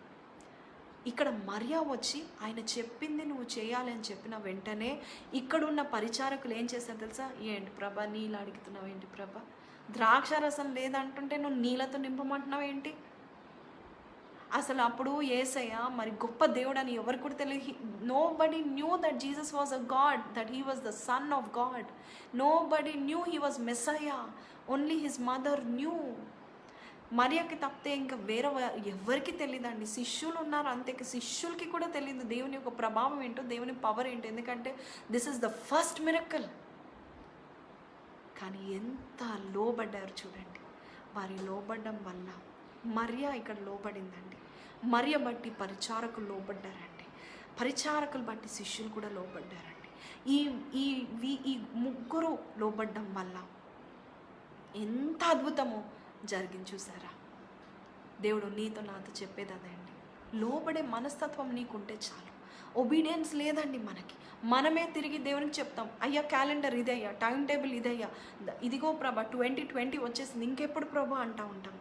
S1: ఇక్కడ మరియా వచ్చి ఆయన చెప్పింది నువ్వు చేయాలి అని చెప్పిన వెంటనే ఇక్కడున్న పరిచారకులు ఏం చేశారు తెలుసా? ఏంటి ప్రభా నీళ్ళు అడుగుతున్నావు ఏంటి ప్రభా? ద్రాక్షారసం లేదంటుంటే నువ్వు నీళ్ళతో నింపమంటున్నావు ఏంటి? అసలు అప్పుడు యేసయ్య మరి గొప్ప దేవుడు అని ఎవరికి కూడా తెలియదు. Nobody knew that Jesus was a God, that he was the son of God. Nobody knew he was Messiah. Only his mother knew. మరియకి తప్పితే ఇంకా వేరే ఎవరికి తెలియదండి. శిష్యులు ఉన్నారు అంతే, శిష్యులకి కూడా తెలియదు దేవుని యొక్క ప్రభావం ఏంటో, దేవుని పవర్ ఏంటో. ఎందుకంటే this is the first miracle. కానీ ఎంత లోబడ్డారు చూడండి. వారి లోబడ్డం వల్ల మరియా ఇక్కడ లోబడిందండి. మరియ బట్టి పరిచారకులు లోబడ్డారండి. పరిచారకులు బట్టి శిష్యులు కూడా లోబడ్డారండి. ఈ ముగ్గురు లోబడ్డం వల్ల ఎంత అద్భుతమో జరిగింది చూసారా? దేవుడు నీతో నాతో చెప్పేది అదే అండి. లోబడే మనస్తత్వం నీకుంటే చాలు. ఒబీడియన్స్ లేదండి మనకి. మనమే తిరిగి దేవునికి చెప్తాం, అయ్యా క్యాలెండర్ ఇదయ్యా, టైం టేబుల్ ఇదయ్యా, ఇదిగో ప్రభా 2020 వచ్చేసింది, ఇంకెప్పుడు ప్రభా అంటూ ఉంటాం.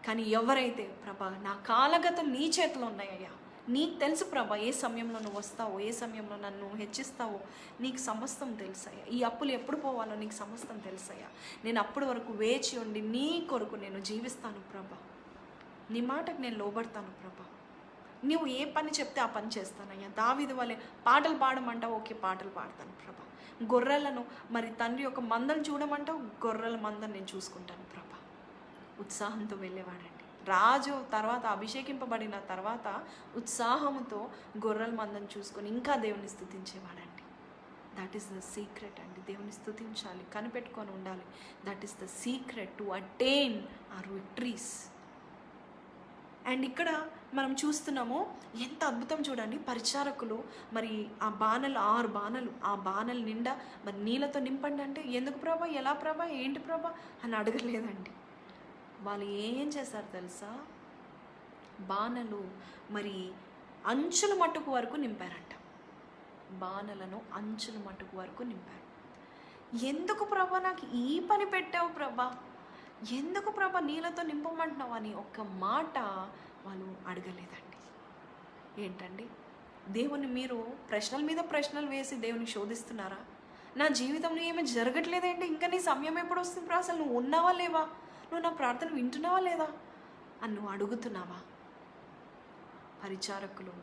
S1: కానీ ఎవరైతే ప్రభా నా కాలగతం నీ చేతిలో ఉన్నాయ్యా, నీకు తెలుసు ప్రభా ఏ సమయంలో నువ్వు వస్తావో, ఏ సమయంలో నన్ను హెచ్చిస్తావో నీకు సమస్తం తెలుసయ్యా. ఈ అప్పులు ఎప్పుడు పోవాలో నీకు సమస్తం తెలుసయ్యా. నేను అప్పటి వరకు వేచి ఉండి నీ కొరకు నేను జీవిస్తాను ప్రభా. నీ మాటకు నేను లోబడతాను ప్రభా. నువ్వు ఏ పని చెప్తే ఆ పని చేస్తానయ్యా. దావీదు వలె పాటలు పాడమంటావు, ఓకే పాటలు పాడతాను ప్రభా. గొర్రెలను మరి తండ్రి యొక్క మందను చూడమంటావు, గొర్రెల మందను నేను చూసుకుంటాను ప్రభా. ఉత్సాహంతో వెళ్ళేవాడండి రాజు. తర్వాత అభిషేకింపబడిన తర్వాత ఉత్సాహంతో గొర్రెల మందను చూసుకొని ఇంకా దేవుని స్తుతించేవాడండి. దట్ ఈస్ ద సీక్రెట్ అండి. దేవుని స్తుతించాలి, కనిపెట్టుకొని ఉండాలి. That is the secret to attain our victories. And ఇక్కడ మనం చూస్తున్నాము ఎంత అద్భుతం చూడండి. పరిచారకులు మరి ఆ బాణలు 6 బాణలు, ఆ బాణలు నిండా మరి నీళ్ళతో నింపండి అంటే ఎందుకు ప్రభా, ఎలా ప్రభా, ఏంటి ప్రభా అని అడగలేదండి. వాళ్ళు ఏం చేశారు తెలుసా? బాణలు మరి అంచుల మట్టుకు వరకు నింపారంట. బాణలను అంచుల మట్టుకు వరకు నింపారు. ఎందుకు ప్రభా నాకు ఈ పని పెట్టావు ప్రభా, ఎందుకు ప్రభా నీళ్ళతో నింపమంటున్నావు అని ఒక్క మాట వాళ్ళు అడగలేదండి. ఏంటండి, దేవుని మీరు ప్రశ్నల మీద ప్రశ్నలు వేసి దేవుని శోధిస్తున్నారా? నా జీవితంలో ఏమీ జరగట్లేదేంటి, ఇంకా నీ సమయం ఎప్పుడు వస్తుంది ప్రభా, అసలు నువ్వు ఉన్నావా లేవా, నువ్వు నా ప్రార్థన వింటున్నావా లేదా అని నువ్వు అడుగుతున్నావా? పరిచారకులు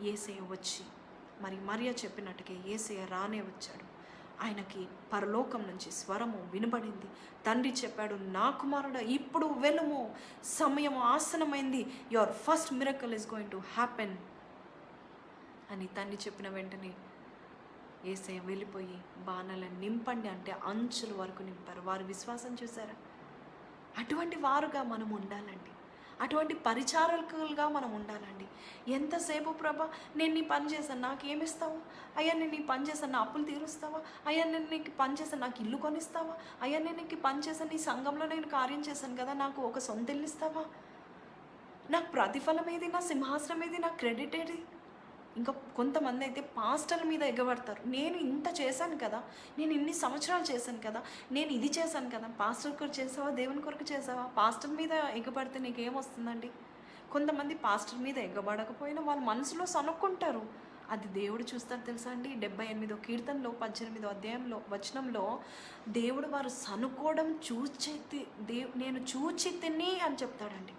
S1: యేసయ్య వచ్చి మరి మరియ చెప్పినట్టుగా యేసయ్య రానే వచ్చాడు. ఆయనకి పరలోకం నుంచి స్వరము వినబడింది. తండ్రి చెప్పాడు, నా కుమారుడా ఇప్పుడు వెలుము, సమయం ఆసనమైంది, your first miracle is going to happen అని తండ్రి చెప్పిన వెంటనే యేసయ్య వెళ్ళిపోయి బాణలను నింపండి అంటే అంచుల వరకు నింపారు. వారి విశ్వాసం చూసారా? అటువంటి వారుగా మనం ఉండాలండి. అటువంటి పరిచారకులుగా మనం ఉండాలండి. ఎంతసేపు ప్రభా నేను నీ పని చేశాను, నాకేమిస్తావు అయ్యా, నేను నీ పని చేశాను, నా అప్పులు తీరుస్తావా అయ్యా, నేను నీకు పని చేశాను, నాకు ఇల్లు కొనిస్తావా అయ్యా, నేను నీకు పని చేశాను, నీ సంఘంలో నేను కార్యం చేశాను కదా, నాకు ఒక సొంత ఇల్లు ఇస్తావా, నాకు ప్రతిఫలం ఏది, నా సింహాసనం ఏది, నా క్రెడిట్ ఏది? ఇంకా కొంతమంది అయితే పాస్టర్ల మీద ఎగబడతారు. నేను ఇంత చేశాను కదా, నేను ఇన్ని సంవత్సరాలు చేశాను కదా, నేను ఇది చేశాను కదా. పాస్టర్ కొరకు చేసావా, దేవుని కొరకు చేసావా? పాస్టర్ మీద ఎగబడితే నీకేమొస్తుందండి? కొంతమంది పాస్టర్ మీద ఎగ్గబడకపోయినా వాళ్ళ మనసులో సనుక్కుంటారు. అది దేవుడు చూస్తారు తెలుసా అండి. 78వ కీర్తనలో 18వ అధ్యాయంలో వచనంలో దేవుడు వారు సనుకోవడం నేను చూచి తిని అని చెప్తాడండి.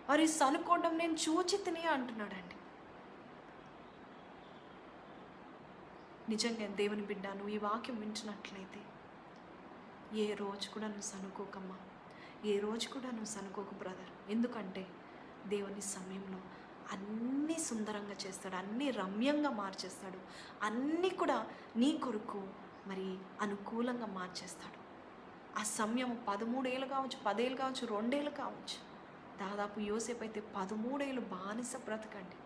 S1: వారి సనుకోవడం నేను చూచి తిని అంటున్నాడండి. నిజంగా దేవుని బిడ్డ, నువ్వు ఈ వాక్యం వింటున్నట్లయితే ఏ రోజు కూడా నువ్వు సనుకోకమ్మా, ఏ రోజు కూడా నువ్వు సనుకోకు బ్రదర్. ఎందుకంటే దేవుని సమయంలో అన్నీ సుందరంగా చేస్తాడు, అన్నీ రమ్యంగా మార్చేస్తాడు, అన్నీ కూడా నీ కొరకు మరి అనుకూలంగా మార్చేస్తాడు. ఆ సమయం 13 ఏళ్ళు కావచ్చు, 10 ఏళ్ళు కావచ్చు, 2 ఏళ్ళు కావచ్చు. దాదాపు యోసేపు అయితే 13 ఏళ్ళు బానిస బ్రతకండి.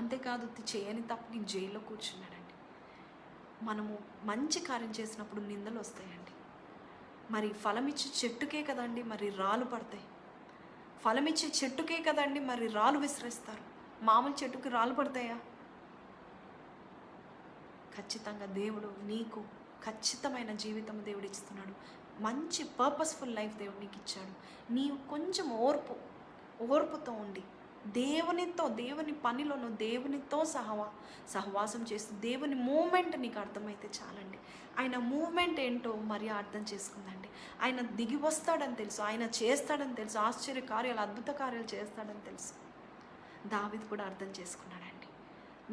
S1: అంతేకాదు చేయని తప్పుకి జైల్లో కూర్చున్నాడండి. మనము మంచి కార్యం చేసినప్పుడు నిందలు వస్తాయండి. మరి ఫలమిచ్చే చెట్టుకే కదండి మరి రాళ్ళు పడతాయి. ఫలమిచ్చే చెట్టుకే కదండి మరి రాళ్ళు విసిరేస్తారు. మామూలు చెట్టుకి రాళ్ళు పడతాయా? ఖచ్చితంగా దేవుడు నీకు ఖచ్చితమైన జీవితం దేవుడు ఇస్తున్నాడు. మంచి పర్పస్ఫుల్ లైఫ్ దేవుడు నీకు ఇచ్చాడు. నీవు కొంచెం ఓర్పుతో ఉండి దేవుని పనిలోనూ దేవునితో సహవాసం చేస్తూ దేవుని మూమెంట్ నీకు అర్థమైతే చాలండి. ఆయన మూమెంట్ ఏంటో మరి అర్థం చేసుకుందండి. ఆయన దిగి వస్తాడని తెలుసు, ఆయన చేస్తాడని తెలుసు, ఆశ్చర్య కార్యాలు అద్భుత కార్యాలు చేస్తాడని తెలుసు. దావీదు కూడా అర్థం చేసుకున్నాడండి.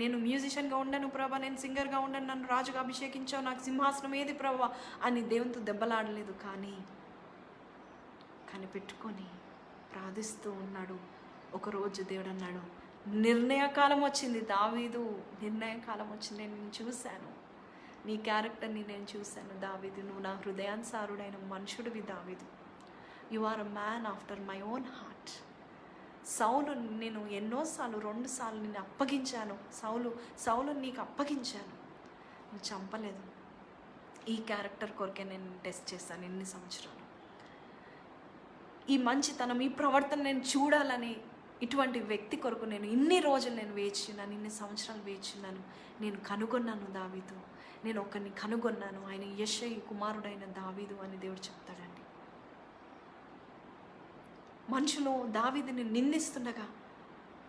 S1: నేను మ్యూజిషియన్గా ఉండను ప్రభా, నేను సింగర్గా ఉండను, నన్ను రాజుగా అభిషేకించావు, నాకు సింహాసనం ఏది ప్రభా అని దేవునితో దెబ్బలాడలేదు. కానీ పెట్టుకొని ప్రార్థిస్తూ ఉన్నాడు. ఒకరోజు దేవుడు అన్నాడు, నిర్ణయకాలం వచ్చింది దావీదు, నిర్ణయకాలం వచ్చింది. నేను నిన్ను చూశాను, నీ క్యారెక్టర్ని నేను చూశాను దావీదు. నువ్వు నా హృదయానుసారుడైన మనుషుడివి దావీదు. You are a man after my own heart. సౌలు నేను ఎన్నోసార్లు 2 సార్లు నిన్ను అప్పగించాను. సౌలు నీకు అప్పగించాను, నువ్వు చంపలేదు. ఈ క్యారెక్టర్ కొరకే నేను టెస్ట్ చేశాను ఇన్ని సంవత్సరాలు. ఈ మంచితనం, ఈ ప్రవర్తన నేను చూడాలని ఇటువంటి వ్యక్తి కొరకు నేను ఇన్ని రోజులు నేను వేచిన్నాను, ఇన్ని సంవత్సరాలు వేచిన్నాను. నేను కనుగొన్నాను దావీదు, నేను ఒకరిని కనుగొన్నాను, ఆయన యెషై కుమారుడైన దావీదు అని దేవుడు చెప్తాడండి. మనుషులు దావీదుని నిందిస్తుండగా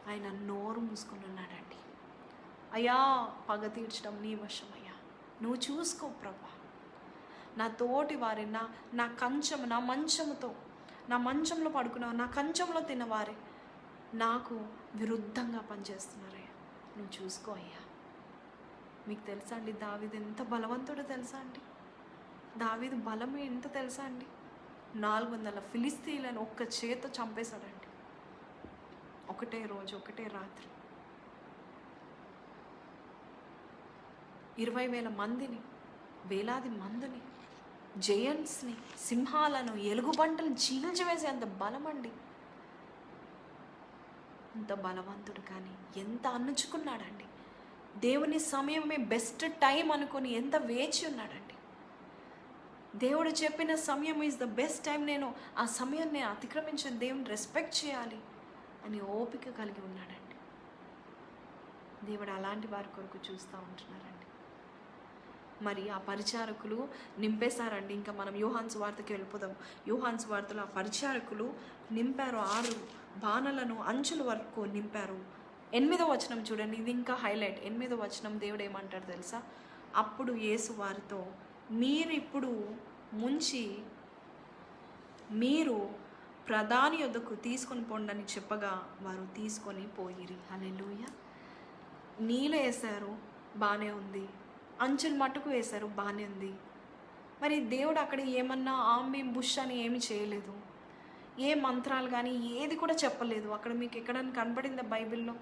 S1: ఆయన నోరు మూసుకొని ఉన్నాడండి. అయ్యా, పగ తీర్చడం నీ వశం అయ్యా, నువ్వు చూసుకో ప్రభా. నా తోటి వారి నా కంచం, నా మంచంలో పడుకున్నావు, నా కంచంలో తిన్నవారే నాకు విరుద్ధంగా పనిచేస్తున్నారయ్యా, నువ్వు చూసుకో అయ్యా. మీకు తెలుసా అండి దావీదు ఎంత బలవంతుడో తెలుసా అండి? దావీదు బలం ఎంత తెలుసా అండి? 400 ఫిలిస్తీన్లను ఒక్క చేత్తో చంపేశాడండి. ఒకటే రోజు, ఒకటే రాత్రి 20,000 మందిని, వేలాది మందిని, జయంట్స్ని, సింహాలను, ఎలుగుబంటలను చీల్చివేసే అంత బలం అండి. అంత బలవంతుడు, కానీ ఎంత అణుచుకున్నాడండి. దేవుని సమయమే బెస్ట్ టైం అనుకొని ఎంత వేచి ఉన్నాడండి. దేవుడు చెప్పిన సమయం ఈజ్ ద బెస్ట్ టైం, నేను ఆ సమయాన్ని అతిక్రమించిన దేవుని రెస్పెక్ట్ చేయాలి అని ఓపిక కలిగి ఉన్నాడండి. దేవుడు అలాంటి వారి కొరకు చూస్తూ ఉంటున్నారండి. మరి ఆ పరిచారకులు నింపేశారండి. ఇంకా మనం యోహాను సువార్తకి వెళ్ళిపోదాం. యోహాను సువార్తలో ఆ పరిచారకులు నింపారు, 6 బాణలను అంచుల వరకు నింపారు. 8వ వచనం చూడండి, ఇది ఇంకా హైలైట్. 8వ వచనం దేవుడు ఏమంటాడు తెలుసా? అప్పుడు యేసు వారితో, మీరిప్పుడు ముంచి మీరు ప్రధాని యొద్దకు తీసుకొని పోండి చెప్పగా వారు తీసుకొని పోయిరి. హల్లెలూయా. నీళ్ళు వేశారు, బాగానే ఉంది. అంచులు మట్టుకు వేశారు, బాగానే ఉంది. మరి దేవుడు అక్కడ ఏమన్నా ఆమె బుష్ అని ఏమి చేయలేదు. ఏ మంత్రాలు కానీ ఏది కూడా చెప్పలేదు. అక్కడ మీకు ఎక్కడైనా కనబడిందా బైబిల్లో?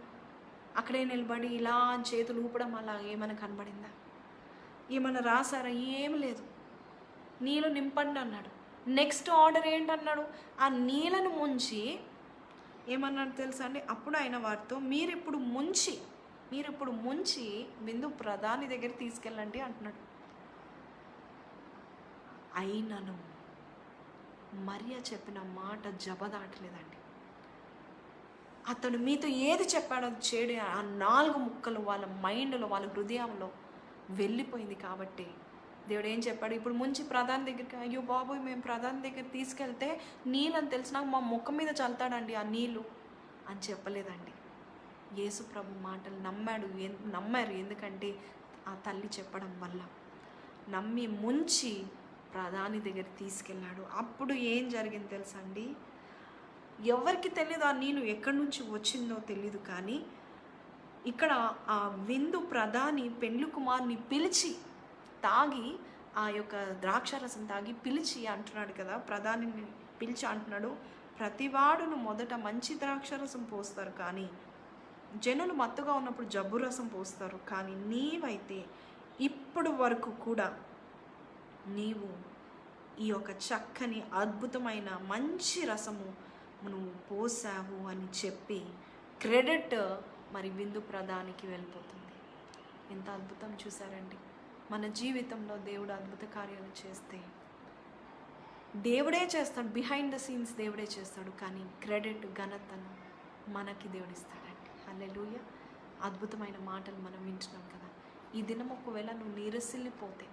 S1: అక్కడే నిలబడి ఇలా చేతులు ఊపడం అలా ఏమైనా కనబడిందా? ఏమైనా రాసారా? ఏం లేదు. నీళ్ళు నింపండి అన్నాడు. నెక్స్ట్ ఆర్డర్ ఏంటన్నాడు? ఆ నీళ్ళను ముంచి ఏమన్నాడు తెలుసా అండి? అప్పుడు ఆయన వారితో, మీరిప్పుడు ముంచి బిందు ప్రధాని దగ్గర తీసుకెళ్ళండి అంటున్నాడు. అయినను మరియా చెప్పిన మాట జబదాటలేదండి. అతడు మీతో ఏది చెప్పాడో అది చేయడం, ఆ 4 ముక్కలు వాళ్ళ మైండ్లో, వాళ్ళ హృదయంలో వెళ్ళిపోయింది. కాబట్టి దేవుడు ఏం చెప్పాడు? ఇప్పుడు ముంచి ప్రధాని దగ్గరికి, అయ్యో బాబోయ్, మేము ప్రధాని దగ్గర తీసుకెళ్తే నీళ్ళని తెలిసినా మా ముఖం మీద చల్లుతాడండి ఆ నీళ్ళు అని చెప్పలేదండి. యేసు ప్రభు మాటలు నమ్మారు. ఎందుకంటే ఆ తల్లి చెప్పడం వల్ల నమ్మి ముంచి ప్రధాని దగ్గర తీసుకెళ్ళాడు. అప్పుడు ఏం జరిగింది తెలుసా అండి? ఎవరికి తెలియదు ఆ నీళ్ళు ఎక్కడి నుంచి వచ్చిందో తెలియదు, కానీ ఇక్కడ ఆ విందు ప్రధాని పెండ్లి కుమార్ని పిలిచి తాగి, ఆ యొక్క ద్రాక్షారసం తాగి పిలిచి అంటున్నాడు కదా, ప్రధానిని పిలిచి అంటున్నాడు, ప్రతివాడును మొదట మంచి ద్రాక్షారసం పోస్తారు, కానీ జనులు మత్తుగా ఉన్నప్పుడు జబ్బు రసం పోస్తారు, కానీ నీవైతే ఇప్పుడు వరకు కూడా నీవు ఈ యొక్క చక్కని అద్భుతమైన మంచి రసము నువ్వు పోసావు అని చెప్పి క్రెడిట్ మరి విందు ప్రధానికి వెళ్ళిపోతుంది. ఎంత అద్భుతం చూసారండి. మన జీవితంలో దేవుడు అద్భుత కార్యాలు చేస్తే దేవుడే చేస్తాడు, బిహైండ్ ద సీన్స్ దేవుడే చేస్తాడు, కానీ క్రెడిట్ ఘనతను మనకి దేవుడిస్తాడండి. హల్లెలూయా. అద్భుతమైన మాటలు మనం వింటున్నాం కదా. ఈ దినం ఒకవేళ నువ్వు నీరసిల్లిపోతే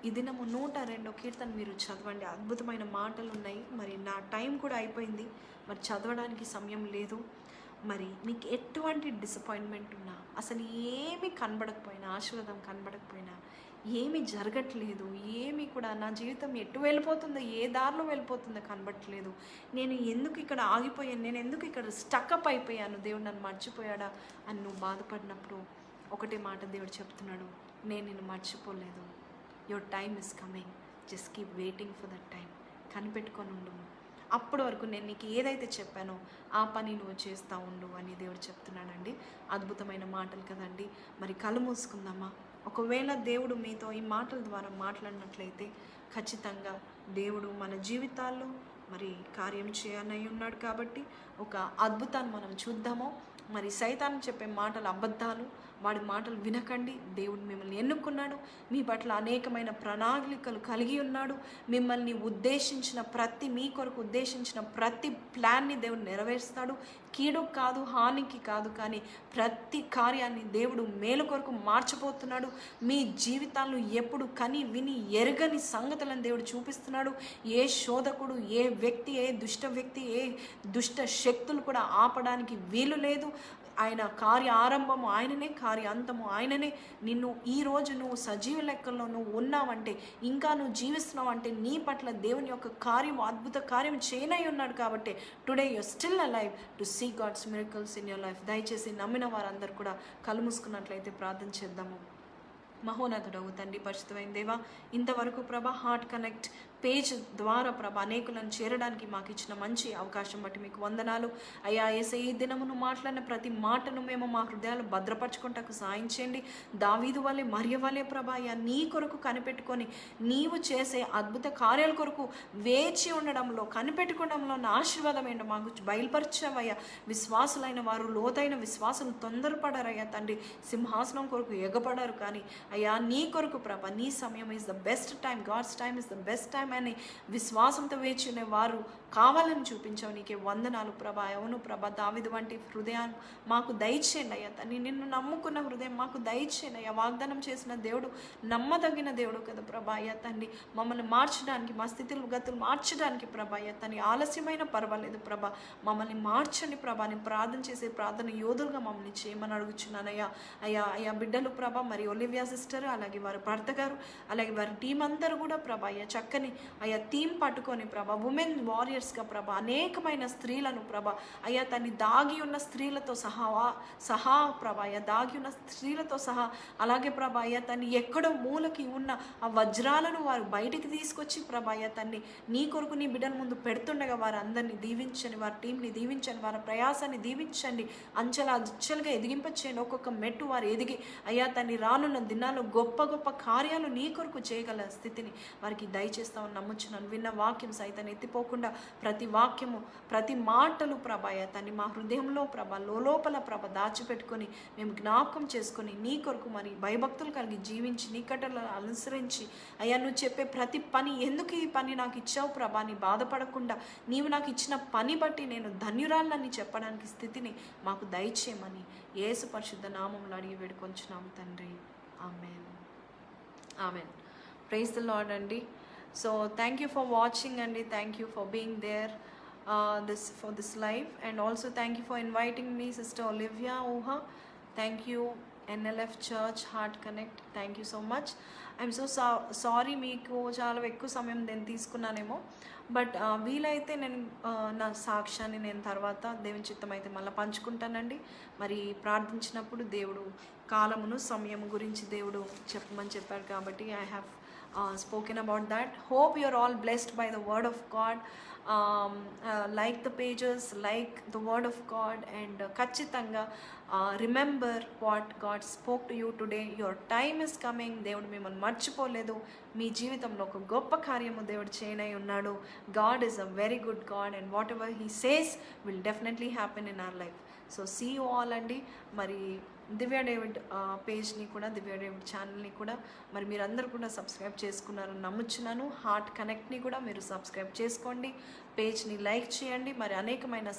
S1: ఈ దినము 102 కీర్తన మీరు చదవండి. అద్భుతమైన మాటలు ఉన్నాయి. మరి నా టైం కూడా అయిపోయింది, మరి చదవడానికి సమయం లేదు. మరి నీకు ఎటువంటి డిసప్పాయింట్మెంట్ ఉన్నా, అసలు ఏమీ కనబడకపోయినా, ఆశీర్వాదం కనబడకపోయినా, ఏమీ జరగట్లేదు, ఏమీ కూడా నా జీవితం ఎటు వెళ్ళిపోతుందో, ఏ దారిలో వెళ్ళిపోతుందో కనబడట్లేదు, నేను ఎందుకు ఇక్కడ ఆగిపోయాను, నేను ఎందుకు ఇక్కడ స్టక్అప్ అయిపోయాను, దేవుడు నన్ను మర్చిపోయాడా అని నువ్వు బాధపడినప్పుడు ఒకటే మాట దేవుడు చెప్తున్నాడు, నేను నిన్ను మర్చిపోలేదు. Your time is coming, just keep waiting for that time. కనిపెట్టుకొని ఉండు. అప్పటి వరకు నేను నీకు ఏదైతే చెప్పానో ఆ పని నువ్వు చేస్తూ ఉండు అని దేవుడు చెప్తున్నాడండి. అద్భుతమైన మాటలు కదండి. మరి కళ్ళు మూసుకుందామా? ఒకవేళ దేవుడు మీతో ఈ మాటల ద్వారా మాట్లాడినట్లయితే ఖచ్చితంగా దేవుడు మన జీవితాల్లో మరి కార్యం చేయనై ఉన్నాడు. కాబట్టి ఒక అద్భుతాన్ని మనం చూద్దాము. మరి సైతాను చెప్పే మాటలు అబద్ధాలు, వాడి మాటలు వినకండి. దేవుడు మిమ్మల్ని ఎన్నుకున్నాడు, మీ పట్ల అనేకమైన ప్రణాళికలు కలిగి ఉన్నాడు. మిమ్మల్ని మీ కొరకు ఉద్దేశించిన ప్రతి ప్లాన్ని దేవుడు నెరవేరుస్తాడు. కీడు కాదు, హానికి కాదు, కానీ ప్రతి కార్యాన్ని దేవుడు మేలు కొరకు మార్చబోతున్నాడు. మీ జీవితాలను ఎప్పుడు కని విని ఎరగని సంగతులను దేవుడు చూపిస్తున్నాడు. ఏ శోధకుడు, ఏ వ్యక్తి, ఏ దుష్ట శక్తులు కూడా ఆపడానికి వీలు లేదు. ఆయన కార్య ఆరంభము ఆయననే, కార్య అంతము ఆయననే. ఈరోజు నువ్వు సజీవ లెక్కల్లో నువ్వు ఉన్నావంటే, ఇంకా నువ్వు జీవిస్తున్నావంటే నీ పట్ల దేవుని యొక్క కార్యం, అద్భుత కార్యం చేయనై ఉన్నాడు. కాబట్టి today you're still alive to see God's miracles in your life. దయచేసి నమ్మిన వారందరూ కూడా కళ్ళు మూసుకున్నట్లయితే ప్రార్థన చేద్దాము. మహోన్నతుడవు తండ్రి, పరిశుద్ధమైన దేవా, ఇంతవరకు ప్రభా హార్ట్ కనెక్ట్ పేజ్ ద్వారా ప్రభా అనేకులను చేరడానికి మాకు ఇచ్చిన మంచి అవకాశం బట్టి మీకు వందనాలు అయ్యా. యేసయ్య, ఈ దినమును మాట్లాడిన ప్రతి మాటను మేము మా హృదయాలు భద్రపరచుకుంటకు సాయం చేయండి. దావీదు వలె, మరియ వలె ప్రభా అయ్యా, నీ కొరకు కనిపెట్టుకొని నీవు చేసే అద్భుత కార్యాల కొరకు వేచి ఉండడంలో, కనిపెట్టుకోవడంలో నా ఆశీర్వాదం ఏంటో మాకు బయలుపరచవయ్యా. విశ్వాసులైన వారు, లోతైన విశ్వాసం తొందరపడారయ్యా తండ్రి, సింహాసనం కొరకు ఎగపడారు, కానీ అయ్యా నీ కొరకు ప్రభా నీ సమయం is the best time, God's time is the best time అని విశ్వాసంతో వేచి ఉన్న వారు కావాలని చూపించావు. నీకే వందనాలు ప్రభా. అవును ప్రభా, దావీదు వంటి హృదయాన్ని మాకు దయచేయండి అయ్యా తండ్రి. నిన్ను నమ్ముకున్న హృదయం మాకు దయచేయండి అయ్యా. వాగ్దానం చేసిన దేవుడు, నమ్మదగిన దేవుడు కదా ప్రభా అయ్యా తండ్రి. మమ్మల్ని మార్చడానికి, మా స్థితులు గతులు మార్చడానికి ప్రభా అయ్యా తండ్రి, ఆలస్యమైన పర్వాలేదు ప్రభా, మమ్మల్ని మార్చండి ప్రభా. నేను ప్రార్థన చేసే ప్రార్థన యోధులుగా మమ్మల్ని చేయమని అడుగుచున్నాను అయ్యా. అయ్యా బిడ్డలు ప్రభా, మరి ఒలివియా సిస్టర్, అలాగే వారి భర్త గారు, అలాగే వారి టీం అందరూ కూడా ప్రభా అయ్యా చక్కని అయ్యా థీమ్ పట్టుకొని ప్రభా, ఉమెన్ వారియర్స్గా ప్రభా అనేకమైన స్త్రీలను ప్రభా అయ్యా తన్ని దాగి ఉన్న స్త్రీలతో సహా ప్రభా అయ్యా, దాగి ఉన్న స్త్రీలతో సహా, అలాగే ప్రభా అయ్యా తన్ని ఎక్కడో మూలకి ఉన్న ఆ వజ్రాలను వారు బయటికి తీసుకొచ్చి ప్రభా అయ్యా తన్ని నీ కొరకు నీ బిడ్డల ముందు పెడుతుండగా వారు అందరినీ దీవించండి, వారి టీంని దీవించండి, వారి ప్రయాసాన్ని దీవించండి, అంచెలుగా ఎదిగింపచేయండి. ఒక్కొక్క మెట్టు వారు ఎదిగి అయ్యా తన్ని రానున్న దినాల్లో గొప్ప గొప్ప కార్యాలు నీ కొరకు చేయగల స్థితిని వారికి దయచేస్తామని నమ్ముచున్నాను. విన్న వాక్యం సైతాన్ని ఎత్తిపోకుండా ప్రతి వాక్యము, ప్రతి మాటలు ప్రభాయ తన్ని మా హృదయంలో ప్రభా లోపల ప్రభ దాచిపెట్టుకొని మేము జ్ఞాపకం చేసుకొని నీ కొరకు మరి భయభక్తులు కలిగి జీవించి నీ కట్టలను అనుసరించి అయ్యా నువ్వు చెప్పే ప్రతి పని, ఎందుకు ఈ పని నాకు ఇచ్చావు ప్రభా అని బాధపడకుండా నీవు నాకు ఇచ్చిన పని బట్టి నేను ధన్యురాలని చెప్పడానికి స్థితిని మాకు దయచేయమని యేసు పరిశుద్ధ నామములో అడిగి వేడుకొంచున్నాము తండ్రి. Amen. Amen. Praise the Lord అండి. So thank you for watching అండి. Thank you for being there. this live. And also thank you for inviting me, Sister Olivia Oha. Thank you, NLF Church Heart Connect. Thank you so much. I'm so sorry, మీకు చాలా ఎక్కువ సమయం నేను తీసుకున్నానేమో. But వీలైతే నేను నా సాక్ష్యాన్ని నేను తర్వాత దేవుని చిత్తం అయితే మళ్ళీ పంచుకుంటానండి. మరి ప్రార్థించినప్పుడు దేవుడు కాలమును సమయము గురించి దేవుడు చెప్పమని చెప్పాడు కాబట్టి I have spoken about that. Hope you're all blessed by the word of God. Like the pages, like the word of God, and ఖచ్చితంగా remember what God spoke to you today. Your time is coming. దేవుడు మిమ్మల్ని మర్చిపోలేదు. మీ జీవితంలో ఒక గొప్ప కార్యము దేవుడు చేయనై ఉన్నాడు. God is a very good God, and whatever he says will definitely happen in our life. So see you all అండి. మరి దివ్య డేవిడ్ పేజ్ని కూడా, దివ్య డేవిడ్ ఛానల్ని కూడా మరి మీరందరూ కూడా సబ్స్క్రైబ్ చేసుకున్నారని నమ్ముచున్నాను. హార్ట్ కనెక్ట్ని కూడా మీరు సబ్స్క్రైబ్ చేసుకోండి, పేజ్ని లైక్ చేయండి. మరి అనేకమైన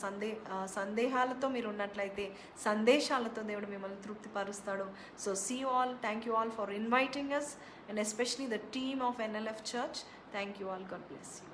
S1: సందేహాలతో మీరు ఉన్నట్లయితే సందేశాలతో దేవుడు మిమ్మల్ని తృప్తిపరుస్తాడు. So see you all. Thank you all for inviting us, and especially the team of NLF Church. Thank you all. God bless you.